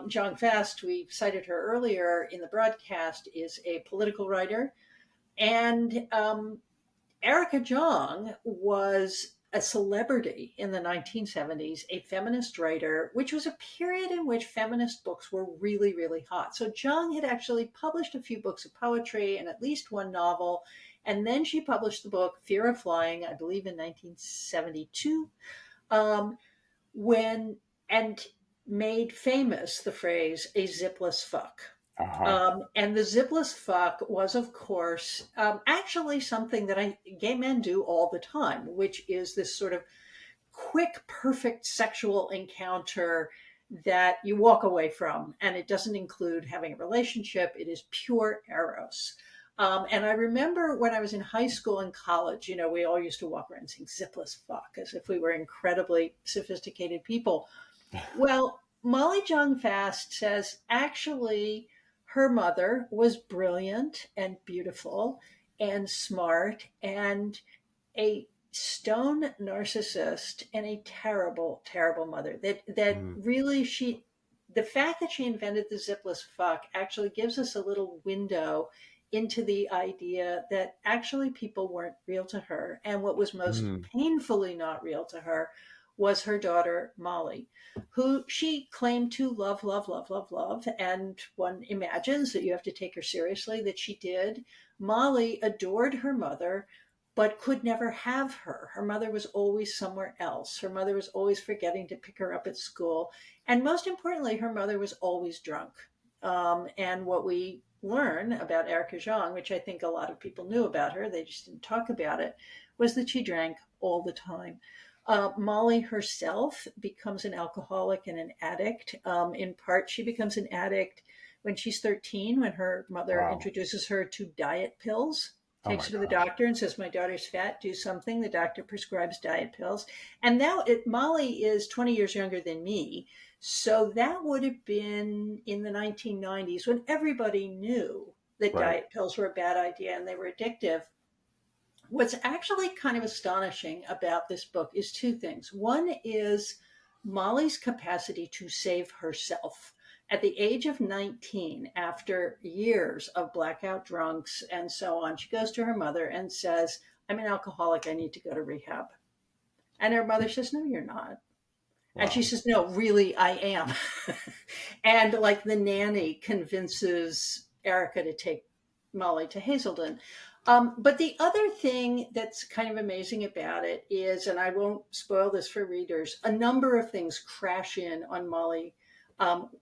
Jong Fast, we cited her earlier in the broadcast, is a political writer, And Erica Jong was a celebrity in the 1970s, a feminist writer, which was a period in which feminist books were really, really hot. So Jong had actually published a few books of poetry and at least one novel. And then she published the book Fear of Flying, I believe in 1972, um, when and made famous the phrase a zipless fuck. Uh-huh. And the zipless fuck was, of course, actually something that gay men do all the time, which is this sort of quick, perfect sexual encounter that you walk away from. And it doesn't include having a relationship, it is pure eros. And I remember when I was in high school and college, we all used to walk around saying zipless fuck as if we were incredibly sophisticated people. Well, Molly Jong Fast says actually her mother was brilliant and beautiful and smart and a stone narcissist and a terrible, terrible mother. That Mm. really the fact that she invented the zipless fuck actually gives us a little window into the idea that actually people weren't real to her. And what was most Mm. painfully not real to her was her daughter, Molly, who she claimed to love, love, love, love, love. And one imagines that you have to take her seriously, that she did. Molly adored her mother, but could never have her. Her mother was always somewhere else. Her mother was always forgetting to pick her up at school. And most importantly, her mother was always drunk. And what we learn about Erica Jong, which I think a lot of people knew about her, they just didn't talk about it, was that she drank all the time. Molly herself becomes an alcoholic and an addict. In part, she becomes an addict when she's 13, when her mother Wow. introduces her to diet pills, Oh my takes her to the gosh. doctor and says, "My daughter's fat, do something." The doctor prescribes diet pills. And now Molly is 20 years younger than me. So that would have been in the 1990s when everybody knew that Right. diet pills were a bad idea and they were addictive. What's actually kind of astonishing about this book is two things. One is Molly's capacity to save herself. At the age of 19, after years of blackout drunks and so on, she goes to her mother and says, "I'm an alcoholic. I need to go to rehab." And her mother says, "No, you're not." And she Wow. says, "No, really, I am." And like the nanny convinces Erica to take Molly to Hazelden. But the other thing that's kind of amazing about it is, and I won't spoil this for readers, a number of things crash in on Molly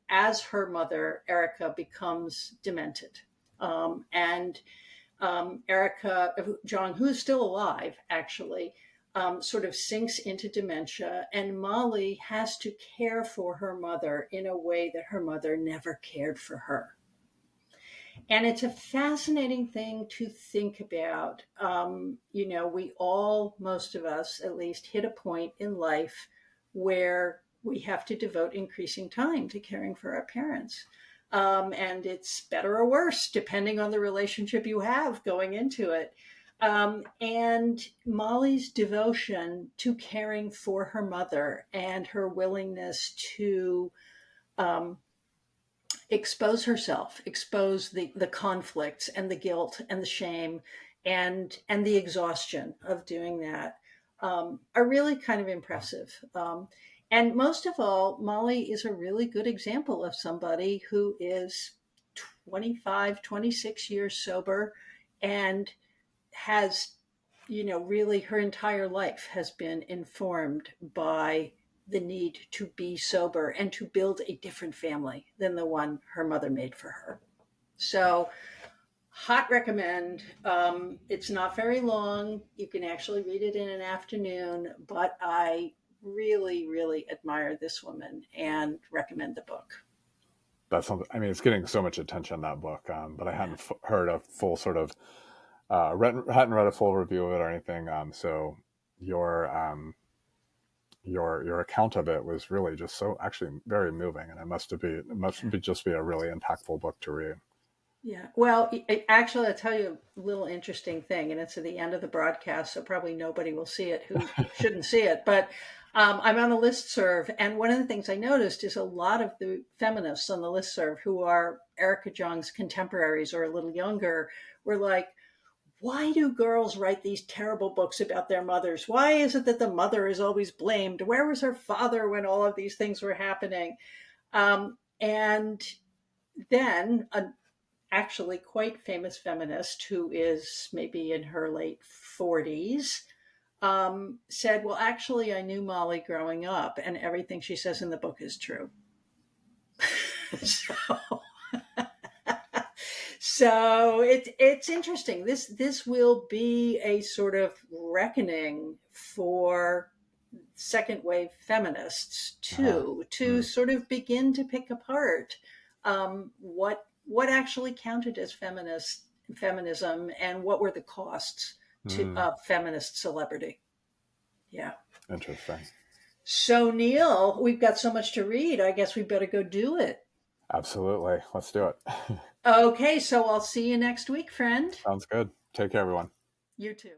as her mother, Erica, becomes demented. And Erica Jong, who's still alive, actually, sort of sinks into dementia, and Molly has to care for her mother in a way that her mother never cared for her. And it's a fascinating thing to think about. We all, most of us at least, hit a point in life where we have to devote increasing time to caring for our parents. And it's better or worse depending on the relationship you have going into it. And Molly's devotion to caring for her mother and her willingness to um, expose herself, expose the conflicts and the guilt and the shame and the exhaustion of doing that are really kind of impressive. And most of all, Molly is a really good example of somebody who is 25, 26 years sober and has, really her entire life has been informed by the need to be sober and to build a different family than the one her mother made for her. So, hot recommend. It's not very long. You can actually read it in an afternoon, but I really, really admire this woman and recommend the book. That's something. I mean, it's getting so much attention, that book, but I Yeah. hadn't heard a full sort of hadn't read a full review of it or anything. So your your account of it was really just so actually very moving, and just be a really impactful book to read. Yeah. Well, actually, I'll tell you a little interesting thing, and it's at the end of the broadcast, so probably nobody will see it who shouldn't see it. But I'm on the listserv, and one of the things I noticed is a lot of the feminists on the listserv who are Erica Jong's contemporaries or a little younger were like, why do girls write these terrible books about their mothers? Why is it that the mother is always blamed? Where was her father when all of these things were happening? And then an actually quite famous feminist who is maybe in her late 40s said, well, actually, I knew Molly growing up, and everything she says in the book is true. so so it's interesting. This will be a sort of reckoning for second wave feminists too, to sort of begin to pick apart what actually counted as feminism and what were the costs of feminist celebrity. Yeah. Interesting. So Neil, we've got so much to read. I guess we better go do it. Absolutely. Let's do it. Okay, so I'll see you next week, friend. Sounds good. Take care, everyone. You too.